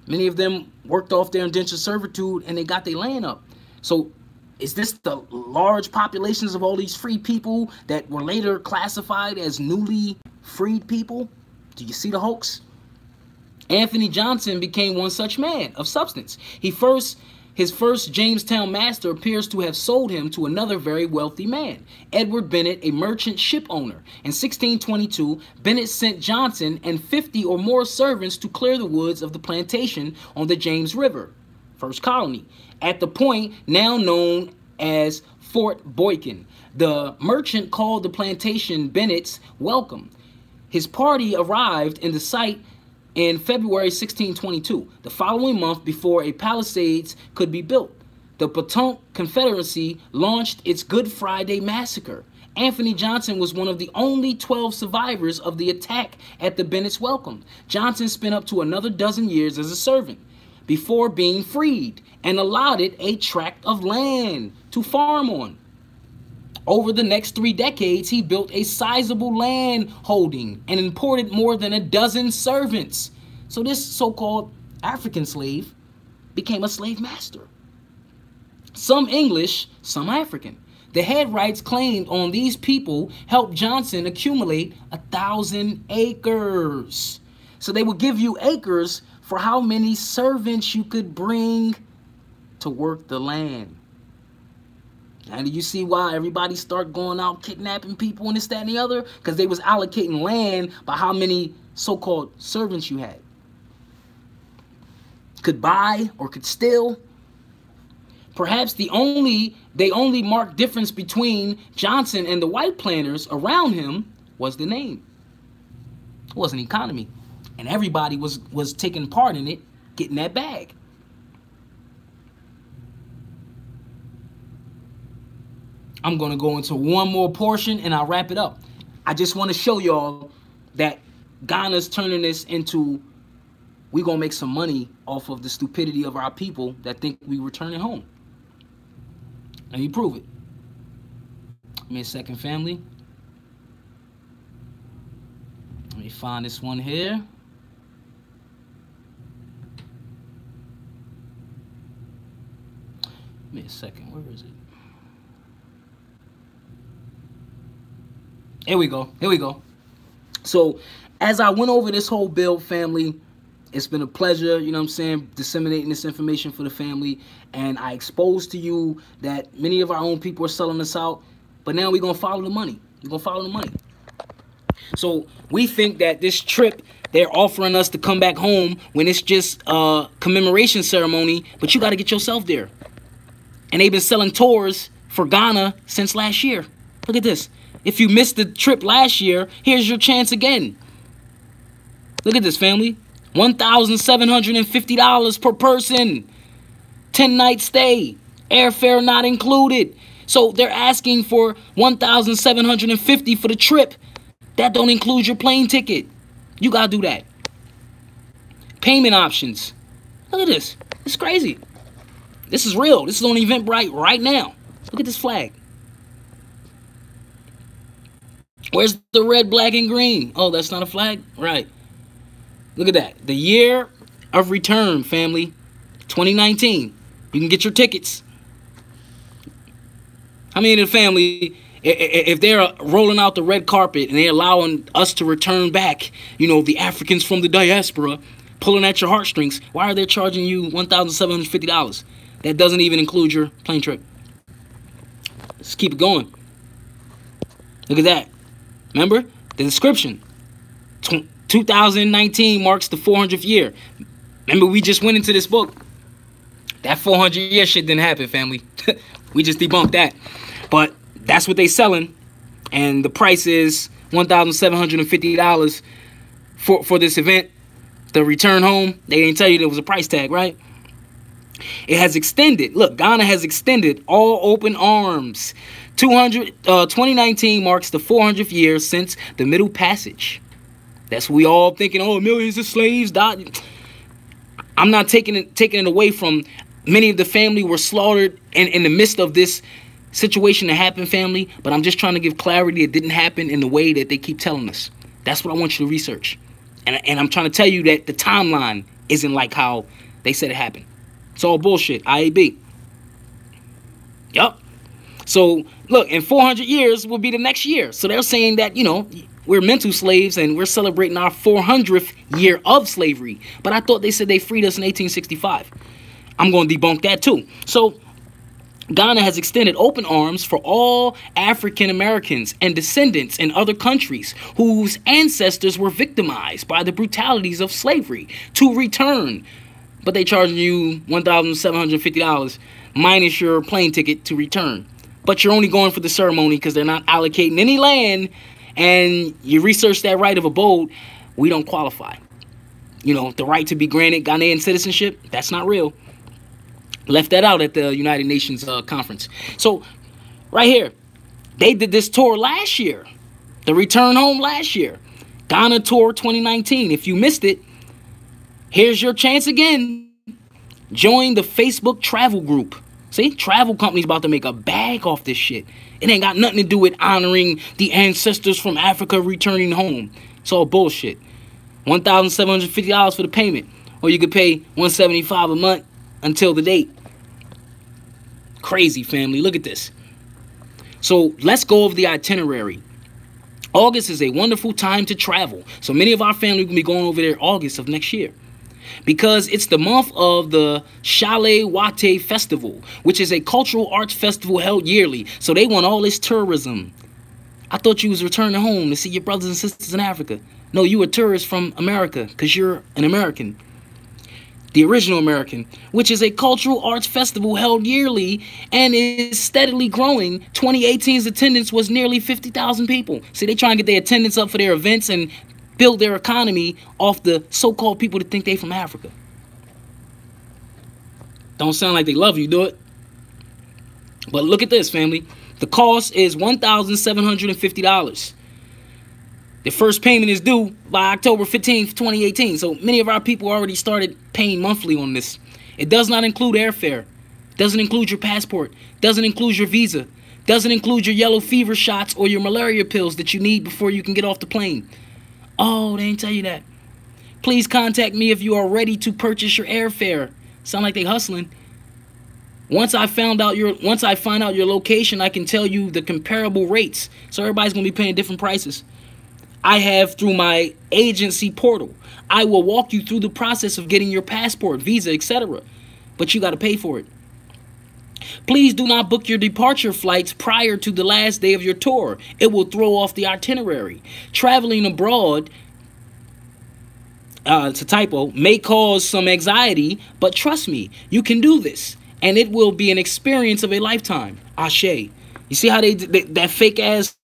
Many of them worked off their indentured servitude and they got their land up. So is this the large populations of all these free people that were later classified as newly freed people? Do you see the hoax? Anthony Johnson became one such man of substance. He His first Jamestown master appears to have sold him to another very wealthy man, Edward Bennett, a merchant ship owner. In 1622, Bennett sent Johnson and 50 or more servants to clear the woods of the plantation on the James River, first colony, at the point now known as Fort Boykin. The merchant called the plantation Bennett's Welcome. His party arrived in the site in February 1622, the following month before a palisades could be built. The Potomac Confederacy launched its Good Friday Massacre. Anthony Johnson was one of the only 12 survivors of the attack at the Bennett's Welcome. Johnson spent up to another dozen years as a servant before being freed and allotted a tract of land to farm on. Over the next 3 decades, he built a sizable land holding and imported more than a dozen servants. So this so-called African slave became a slave master. Some English, some African. The Headrights claimed on these people helped Johnson accumulate 1,000 acres. So they would give you acres for how many servants you could bring to work the land. And do you see why everybody start going out kidnapping people and this, that, and the other? Because they was allocating land by how many so-called servants you had. Could buy or could steal. Perhaps the only marked difference between Johnson and the white planters around him was the name. It was an economy. And everybody was taking part in it, getting that bag. I'm going to go into one more portion and I'll wrap it up. I just want to show y'all that Ghana's turning this into, we're going to make some money off of the stupidity of our people that think we returning home. Let me prove it. Give me a second, family. Let me find this one here. Give me a second. Where is it? Here we go. Here we go. So, as I went over this whole bill, family, it's been a pleasure, you know what I'm saying, disseminating this information for the family. And I exposed to you that many of our own people are selling us out. But now we're going to follow the money. We're going to follow the money. So, we think that this trip, they're offering us to come back home when it's just a commemoration ceremony. But you got to get yourself there. And they've been selling tours for Ghana since last year. Look at this. If you missed the trip last year, here's your chance again. Look at this, family. $1,750 per person. 10-night stay. Airfare not included. So they're asking for $1,750 for the trip. That don't include your plane ticket. You got to do that. Payment options. Look at this. It's crazy. This is real. This is on Eventbrite right now. Look at this flag. Where's the red, black, and green? Oh, that's not a flag? Right. Look at that. The year of return, family. 2019. You can get your tickets. How many of the family, if they're rolling out the red carpet and they're allowing us to return back, you know, the Africans from the diaspora, pulling at your heartstrings, why are they charging you $1,750? That doesn't even include your plane trip. Let's keep it going. Look at that. Remember the description. 2019 marks the 400th year. Remember, we just went into this book. That 400-year shit didn't happen, family. We just debunked that. But that's what they selling. And the price is $1,750 for this event. The return home, they didn't tell you there was a price tag, right? It has extended. Look, Ghana has extended all open arms. 2019 marks the 400th year since the Middle Passage. That's what we all thinking, oh, millions of slaves died. I'm not taking it away from many of the family were slaughtered in the midst of this situation that happened, family. But I'm just trying to give clarity. It didn't happen in the way that they keep telling us. That's what I want you to research. And I'm trying to tell you that the timeline isn't like how they said it happened. It's all bullshit. IAB. Yup. So, look, in 400 years will be the next year. So they're saying that, you know, we're mental slaves and we're celebrating our 400th year of slavery. But I thought they said they freed us in 1865. I'm going to debunk that too. So Ghana has extended open arms for all African Americans and descendants in other countries whose ancestors were victimized by the brutalities of slavery to return. But they charge you $1,750 minus your plane ticket to return. But you're only going for the ceremony because they're not allocating any land, and you research that right of abode, we don't qualify. You know, the right to be granted Ghanaian citizenship, that's not real. Left that out at the United Nations conference. So, right here, they did this tour last year. The return home last year. Ghana Tour 2019. If you missed it, here's your chance again. Join the Facebook travel group. See, travel companies about to make a bag off this shit. It ain't got nothing to do with honoring the ancestors from Africa returning home. It's all bullshit. $1,750 for the payment. Or you could pay $175 a month until the date. Crazy, family. Look at this. So let's go over the itinerary. August is a wonderful time to travel. So many of our family will be going over there August of next year, because it's the month of the Chalet Wate Festival, which is a cultural arts festival held yearly. So they want all this tourism. I thought you was returning home to see your brothers and sisters in Africa. No, you a tourist from America because you're an American. The original American, which is a cultural arts festival held yearly and is steadily growing. 2018's attendance was nearly 50,000 people. See, they try and get their attendance up for their events and build their economy off the so-called people that think they from Africa. Don't sound like they love you, do it? But look at this, family. The cost is $1,750. The first payment is due by October 15th, 2018. So many of our people already started paying monthly on this. It does not include airfare. Doesn't include your passport. Doesn't include your visa. Doesn't include your yellow fever shots or your malaria pills that you need before you can get off the plane. Oh, they didn't tell you that. Please contact me if you are ready to purchase your airfare. Sound like they hustling. Once I find out your location, I can tell you the comparable rates. So everybody's gonna be paying different prices. I have through my agency portal. I will walk you through the process of getting your passport, visa, etc. But you got to pay for it. Please do not book your departure flights prior to the last day of your tour. It will throw off the itinerary. Traveling abroad, it's a typo, may cause some anxiety, but trust me, you can do this, and it will be an experience of a lifetime. Ashe. You see how they that fake ass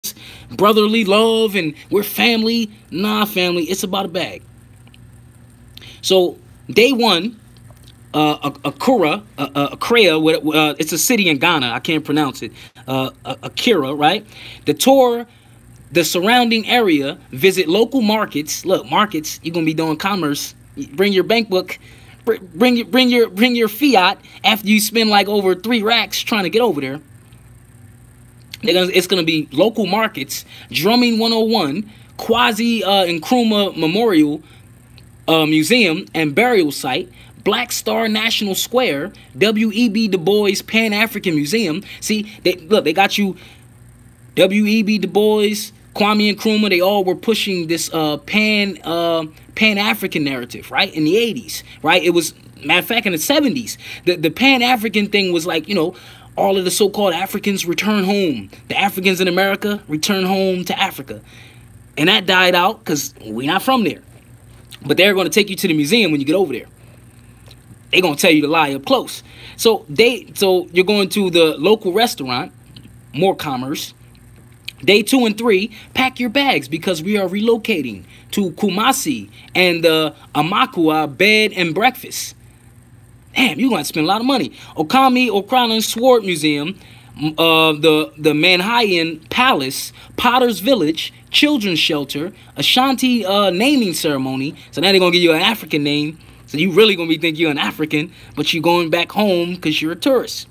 brotherly love and we're family? Nah, family, it's about a bag. So day one, Accra, it's a city in Ghana. I can't pronounce it. Accra, right? The tour, the surrounding area, visit local markets. Look, markets. You're gonna be doing commerce. Bring your bank book. Bring your fiat after you spend like over 3 racks trying to get over there. It's going to be local markets, Drumming 101, Kwasi Nkrumah Memorial Museum and Burial Site, Black Star National Square, W.E.B. Du Bois Pan-African Museum. See, they got you W.E.B. Du Bois, Kwame Nkrumah. They all were pushing this Pan-African narrative, right, in the 80s, right? It was, matter of fact, in the 70s. The Pan-African thing was like, you know, all of the so-called Africans return home. The Africans in America return home to Africa. And that died out because we're not from there. But they're going to take you to the museum when you get over there. They're going to tell you to lie up close. So you're going to the local restaurant, more commerce. Day 2 and 3, pack your bags because we are relocating to Kumasi and the Amakua Bed and Breakfast. Damn, you're going to spend a lot of money. Okami Okrana Sword Museum, the Manhayan Palace, Potter's Village, Children's Shelter, Ashanti naming ceremony. So now they're going to give you an African name. So you really going to be thinking you're an African, but you're going back home because you're a tourist.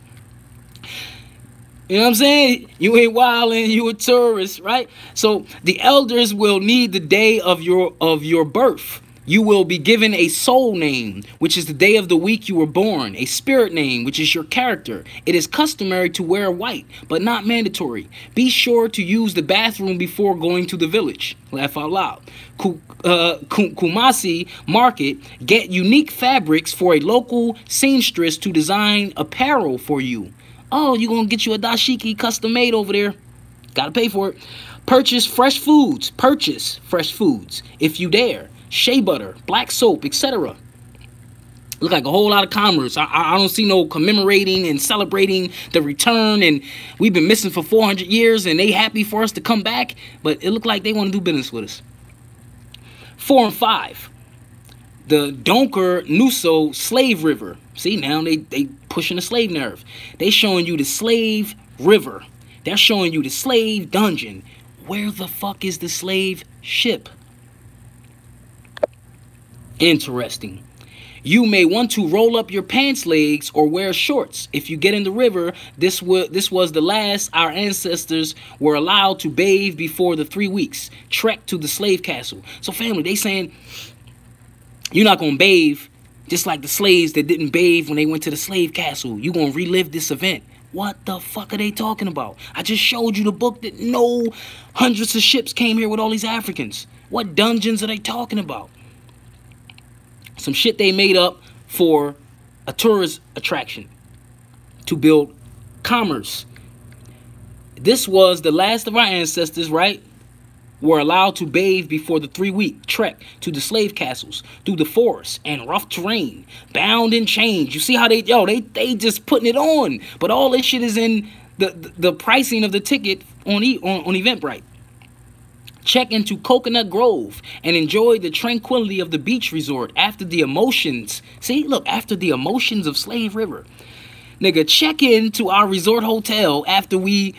You know what I'm saying? You ain't wildin', you a tourist, right? So the elders will need the day of your birth You will be given a soul name, which is the day of the week you were born, a spirit name, which is your character. It is customary to wear white, but not mandatory. Be sure to use the bathroom before going to the village. Laugh out loud. Kumasi Market, get unique fabrics for a local seamstress to design apparel for you. Oh, you're going to get you a dashiki custom made over there. Got to pay for it. Purchase fresh foods. Purchase fresh foods if you dare. Shea butter, black soap, etc. Look like a whole lot of commerce. I don't see no commemorating and celebrating the return, and we've been missing for 400 years, and they happy for us to come back, but it looked like they want to do business with us. 4 and 5. The Donker Nuso Slave River. See, now they pushing the slave narrative. They showing you the slave river. They're showing you the slave dungeon. Where the fuck is the slave ship? Interesting. You may want to roll up your pants legs or wear shorts. If you get in the river, this was the last our ancestors were allowed to bathe before the 3 weeks trek to the slave castle. So family, they saying you're not going to bathe just like the slaves that didn't bathe when they went to the slave castle. You're going to relive this event. What the fuck are they talking about? I just showed you the book that no hundreds of ships came here with all these Africans. What dungeons are they talking about? Some shit they made up for a tourist attraction to build commerce. This was the last of our ancestors, right? Were allowed to bathe before the 3-week trek to the slave castles through the forest and rough terrain, bound in chains. You see how they just putting it on, but all this shit is in the pricing of the ticket on Eventbrite. Check into Coconut Grove and enjoy the tranquility of the beach resort after the emotions. See, look, after the emotions of Slave River. Nigga, check into our resort hotel after we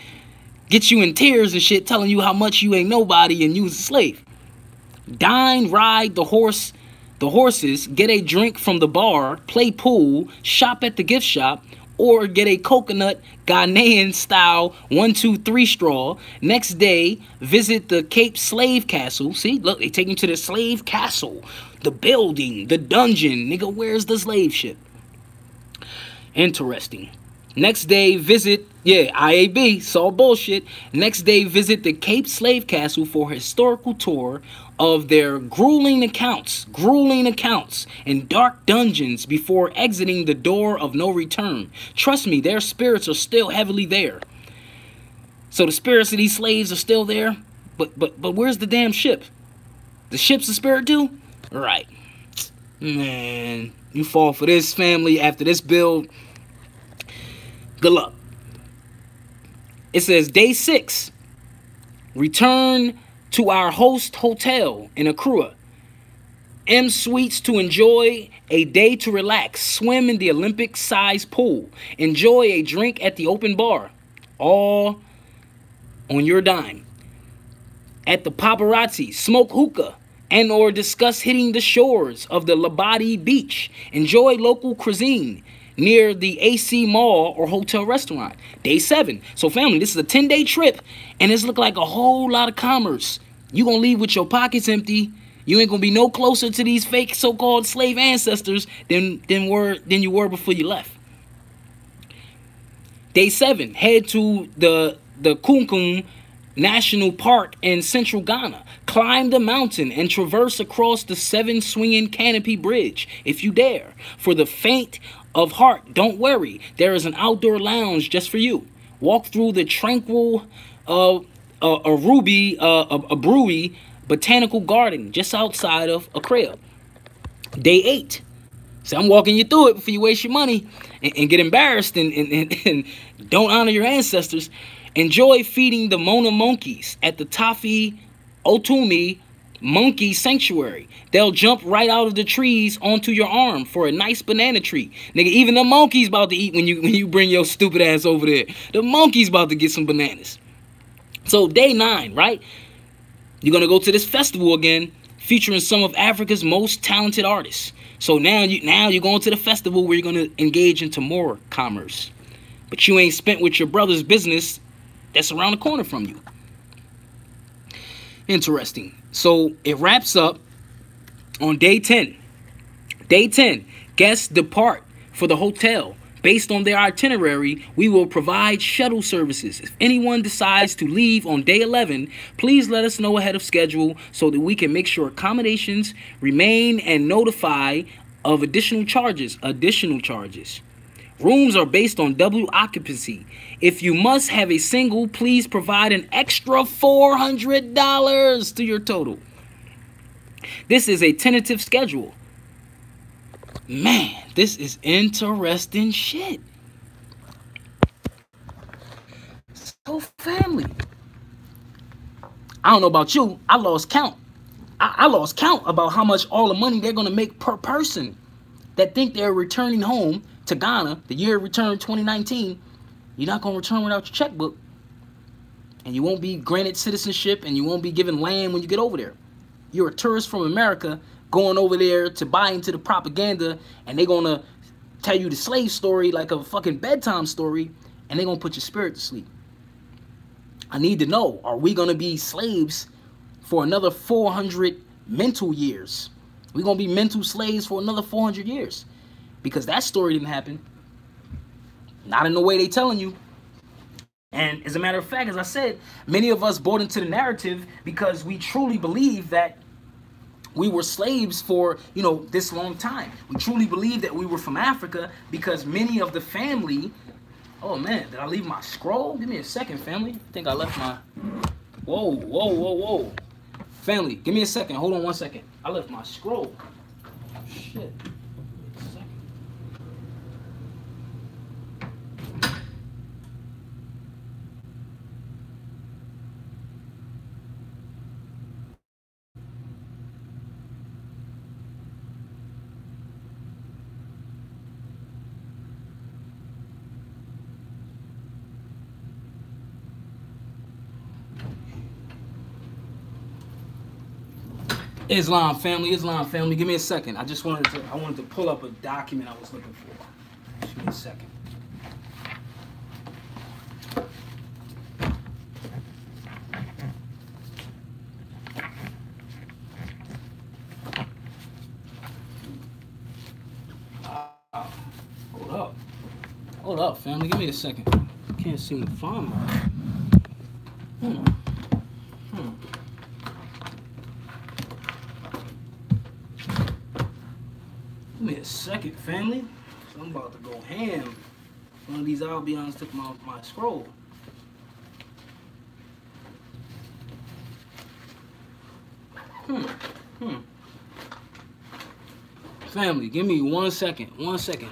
get you in tears and shit, telling you how much you ain't nobody and you's a slave. Dine, ride the horses, get a drink from the bar, play pool, shop at the gift shop, or get a coconut Ghanaian style 1, 2, 3 straw. Next day, visit the Cape Slave Castle. See, look, they take him to the slave castle, the building, the dungeon. Nigga, where's the slave ship? Interesting. Next day, visit, IAB, saw bullshit. Next day, visit the Cape Slave Castle for a historical tour of their grueling accounts and dark dungeons before exiting the door of no return. Trust me, their spirits are still heavily there. So the spirits of these slaves are still there, but where's the damn ship? The ship's a spirit too? Right. Man, you fall for this, family, after this build. Good luck. It says day 6. Return to our host hotel in Accra. M Suites to enjoy a day to relax. Swim in the Olympic-sized pool. Enjoy a drink at the open bar. All on your dime. At the paparazzi, smoke hookah and or discuss hitting the shores of the Labadi Beach. Enjoy local cuisine near the AC Mall or hotel restaurant. Day 7. So family, this is a 10-day trip, and it's look like a whole lot of commerce. You gonna leave with your pockets empty. You ain't gonna be no closer to these fake so-called slave ancestors than you were before you left. Day 7. Head to the Kunkun National Park in central Ghana. Climb the mountain and traverse across the 7-swinging canopy bridge if you dare. For the faint of heart, don't worry. There is an outdoor lounge just for you. Walk through the tranquil Brewery Botanical Garden just outside of Accra. Day 8. So I'm walking you through it before you waste your money and get embarrassed and don't honor your ancestors. Enjoy feeding the Mona monkeys at the Tafi Otumi Monkey Sanctuary. They'll jump right out of the trees onto your arm for a nice banana tree. Nigga, even the monkeys about to eat when you bring your stupid ass over there. The monkeys about to get some bananas. So day 9, right? You're going to go to this festival again, featuring some of Africa's most talented artists. So now you're going to the festival where you're going to engage into more commerce. But you ain't spent with your brother's business that's around the corner from you. Interesting. So it wraps up On day 10, guests depart for the hotel. Based on their itinerary, we will provide shuttle services. If anyone decides to leave on day 11, please let us know ahead of schedule so that we can make sure accommodations remain and notify of additional charges. Rooms are based on double occupancy. If you must have a single, please provide an extra $400 to your total. This is a tentative schedule. Man, this is interesting shit. So, family, I don't know about you. I lost count. I lost count about how much all the money they're going to make per person that think they're returning home to Ghana, the year of return 2019. You're not going to return without your checkbook. And you won't be granted citizenship, and you won't be given land when you get over there. You're a tourist from America going over there to buy into the propaganda, and they're going to tell you the slave story like a fucking bedtime story, and they're going to put your spirit to sleep. I need to know, are we going to be slaves for another 400 mental years? We're going to be mental slaves for another 400 years. Because that story didn't happen. Not in the way they telling you. And as a matter of fact, as I said, many of us bought into the narrative because we truly believe that we were slaves for, this long time. We truly believe that we were from Africa because many of the family... Oh, man, did I leave my scroll? Give me a second, family. I think I left my... Whoa. Family, give me a second. Hold on 1 second. I left my scroll. Shit. Islam family, give me a second. I wanted to pull up a document I was looking for. Just give me a second. Hold up, family, give me a second. I can't seem to find mine. Give me a second, family. So I'm about to go ham. One of these Albions took my scroll. Family, give me 1 second. 1 second.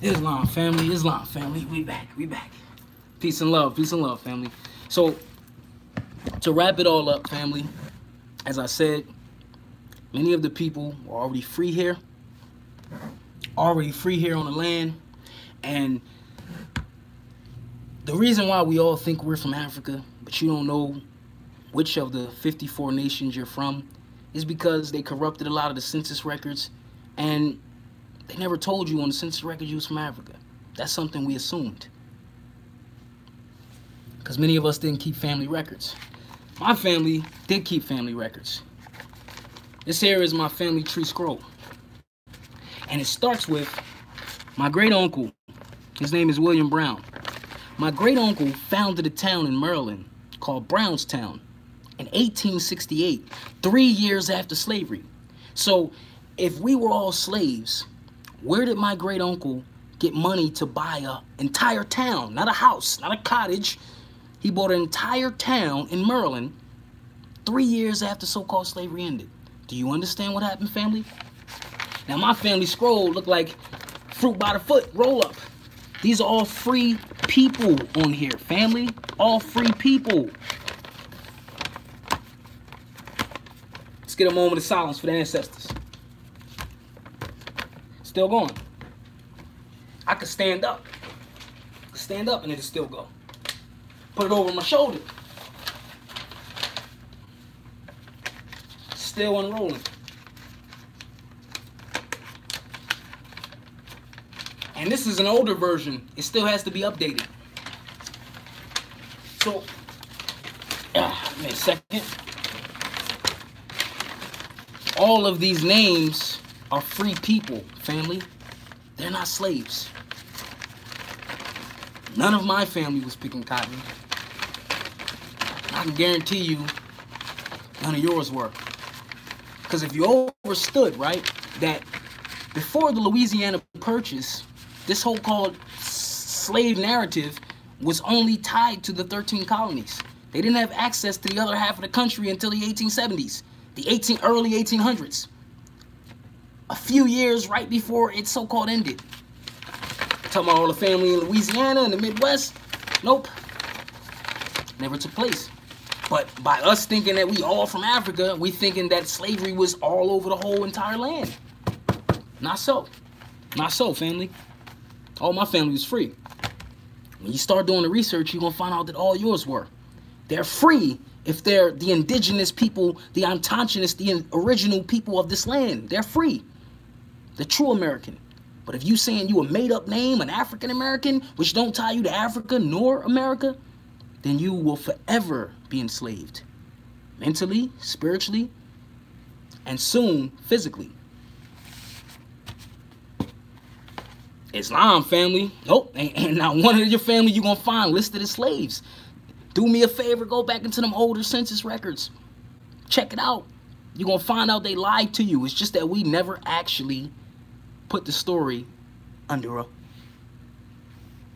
Islam family, we back. Peace and love, family. So, to wrap it all up, family, as I said, many of the people are already free here on the land, and the reason why we all think we're from Africa, but you don't know which of the 54 nations you're from, is because they corrupted a lot of the census records, and they never told you on the census records you was from Africa. That's something we assumed. Because many of us didn't keep family records. My family did keep family records. This here is my family tree scroll. And it starts with my great uncle. His name is William Brown. My great uncle founded a town in Maryland called Brownstown in 1868, 3 years after slavery. So if we were all slaves, where did my great uncle get money to buy an entire town? Not a house, not a cottage. He bought an entire town in Maryland 3 years after so-called slavery ended. Do you understand what happened, family? Now, my family scroll look like fruit by the foot, roll up. These are all free people on here, family. All free people. Let's get a moment of silence for the ancestors. Still going. I could stand up. Stand up and it'll still go. Put it over my shoulder. Still unrolling. And this is an older version. It still has to be updated. So, give me a second. All of these names are free people, family. They're not slaves. None of my family was picking cotton. I can guarantee you, none of yours were. Because if you understood, right, that before the Louisiana Purchase, this whole called slave narrative was only tied to the 13 colonies. They didn't have access to the other half of the country until the 1870s, the early 1800s. A few years right before it so-called ended. Talking about all the family in Louisiana and the Midwest. Nope. Never took place. But by us thinking that we all from Africa, we thinking that slavery was all over the whole entire land. Not so. Not so, family. All my family was free. When you start doing the research, you're going to find out that all yours were. They're free if they're the indigenous people, the autochthonous, the original people of this land. They're free. The true American. But if you saying you a made-up name, an African American, which don't tie you to Africa nor America, then you will forever be enslaved. Mentally, spiritually, and soon physically. Islam, family. Nope, ain't not one of your family you're gonna find listed as slaves. Do me a favor, go back into them older census records. Check it out. You're gonna find out they lied to you. It's just that we never actually put the story under a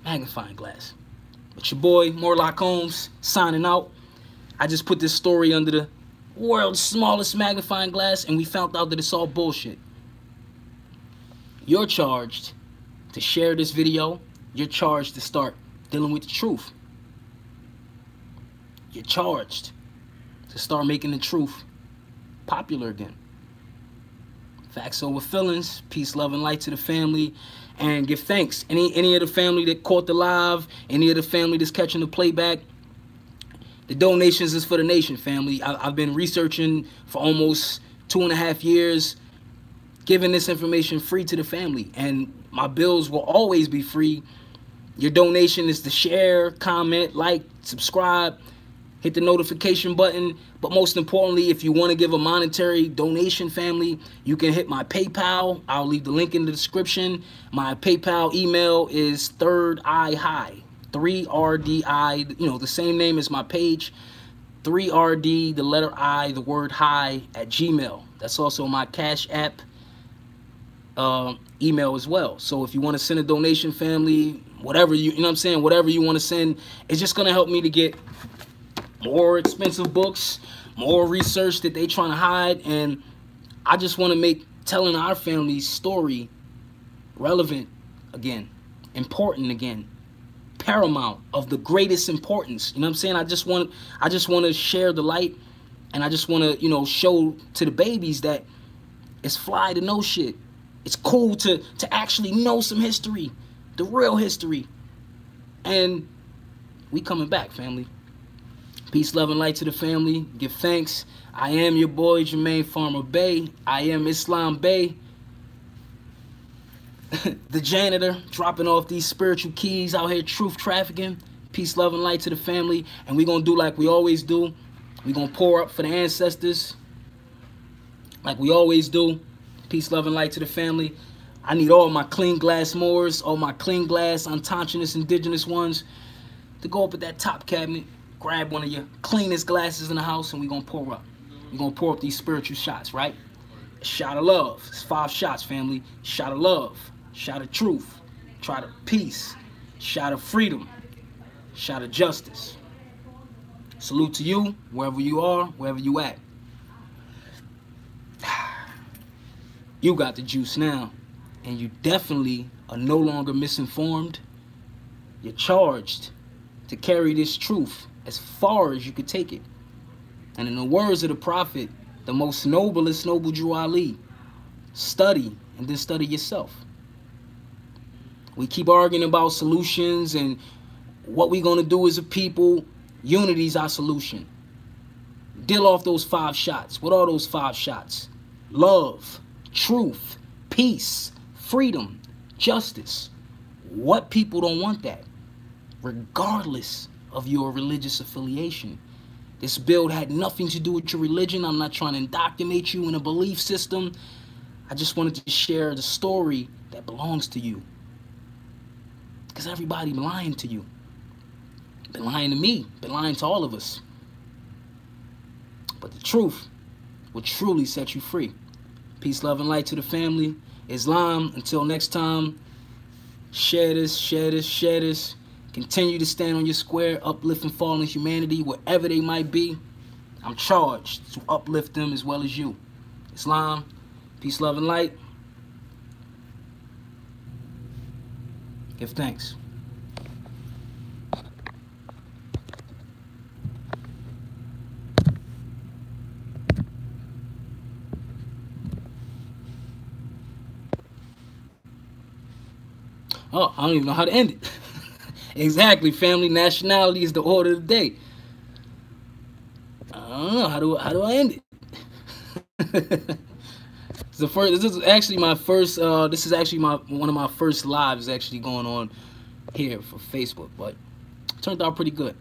magnifying glass. But your boy, Morlock Holmes, signing out. I just put this story under the world's smallest magnifying glass, and we found out that it's all bullshit. You're charged to share this video. You're charged to start dealing with the truth. You're charged to start making the truth popular again. Facts over feelings. Peace, love, and light to the family. And give thanks. Any of the family that caught the live, any of the family that's catching the playback, the donations is for the nation, family. I've been researching for almost 2.5 years, giving this information free to the family. And my bills will always be free. Your donation is to share, comment, like, subscribe, hit the notification button. But most importantly, if you want to give a monetary donation, family, you can hit my PayPal. I'll leave the link in the description. My PayPal email is Third Eye High, 3RDI, you know, the same name as my page, 3RD, the letter I, the word high, at Gmail. That's also my Cash App email as well. So if you want to send a donation, family, whatever you know what I'm saying, whatever you want to send, it's just going to help me to get more expensive books, more research that they trying to hide. And I just want to make telling our family's story relevant again, important again, paramount, of the greatest importance. You know what I'm saying? I just want to share the light, and I just want to, you know, show to the babies that it's fly to know shit. It's cool to actually know some history, the real history. And we coming back, family. Peace, love, and light to the family. Give thanks. I am your boy, Jermaine Farmer Bey. I am Islam Bey, the janitor, dropping off these spiritual keys out here, truth trafficking. Peace, love, and light to the family. And we're going to do like we always do. We're going to pour up for the ancestors like we always do. Peace, love, and light to the family. I need all my clean glass Moors, all my clean glass, autochthonous, indigenous ones to go up at that top cabinet. Grab one of your cleanest glasses in the house, and we're going to pour up. We're going to pour up these spiritual shots, right? a shot of love. It's 5 shots, family. Shot of love, shot of truth, shot of peace, shot of freedom, shot of justice. Salute to you, wherever you are, wherever you at. You got the juice now, and you definitely are no longer misinformed. You're charged to carry this truth as far as you could take it. And in the words of the prophet, the most noblest noble Drew Ali, study and then study yourself. We keep arguing about solutions and what we're going to do as a people. Unity is our solution. Deal off those 5 shots. What are those 5 shots? Love, truth, peace, freedom, justice. What people don't want that? Regardless of your religious affiliation. This build had nothing to do with your religion. I'm not trying to indoctrinate you in a belief system. I just wanted to share the story that belongs to you. Because everybody been lying to you. Been lying to me. Been lying to all of us. But the truth will truly set you free. Peace, love, and light to the family. Islam, until next time, share this, share this, share this. Continue to stand on your square, uplifting fallen humanity, wherever they might be. I'm charged to uplift them as well as you. Islam, peace, love, and light. Give thanks. Oh, I don't even know how to end it. Exactly, family. Nationality is the order of the day. I don't know how do I end it. This is actually my first. This is actually one of my first lives actually going on here for Facebook, but it turned out pretty good.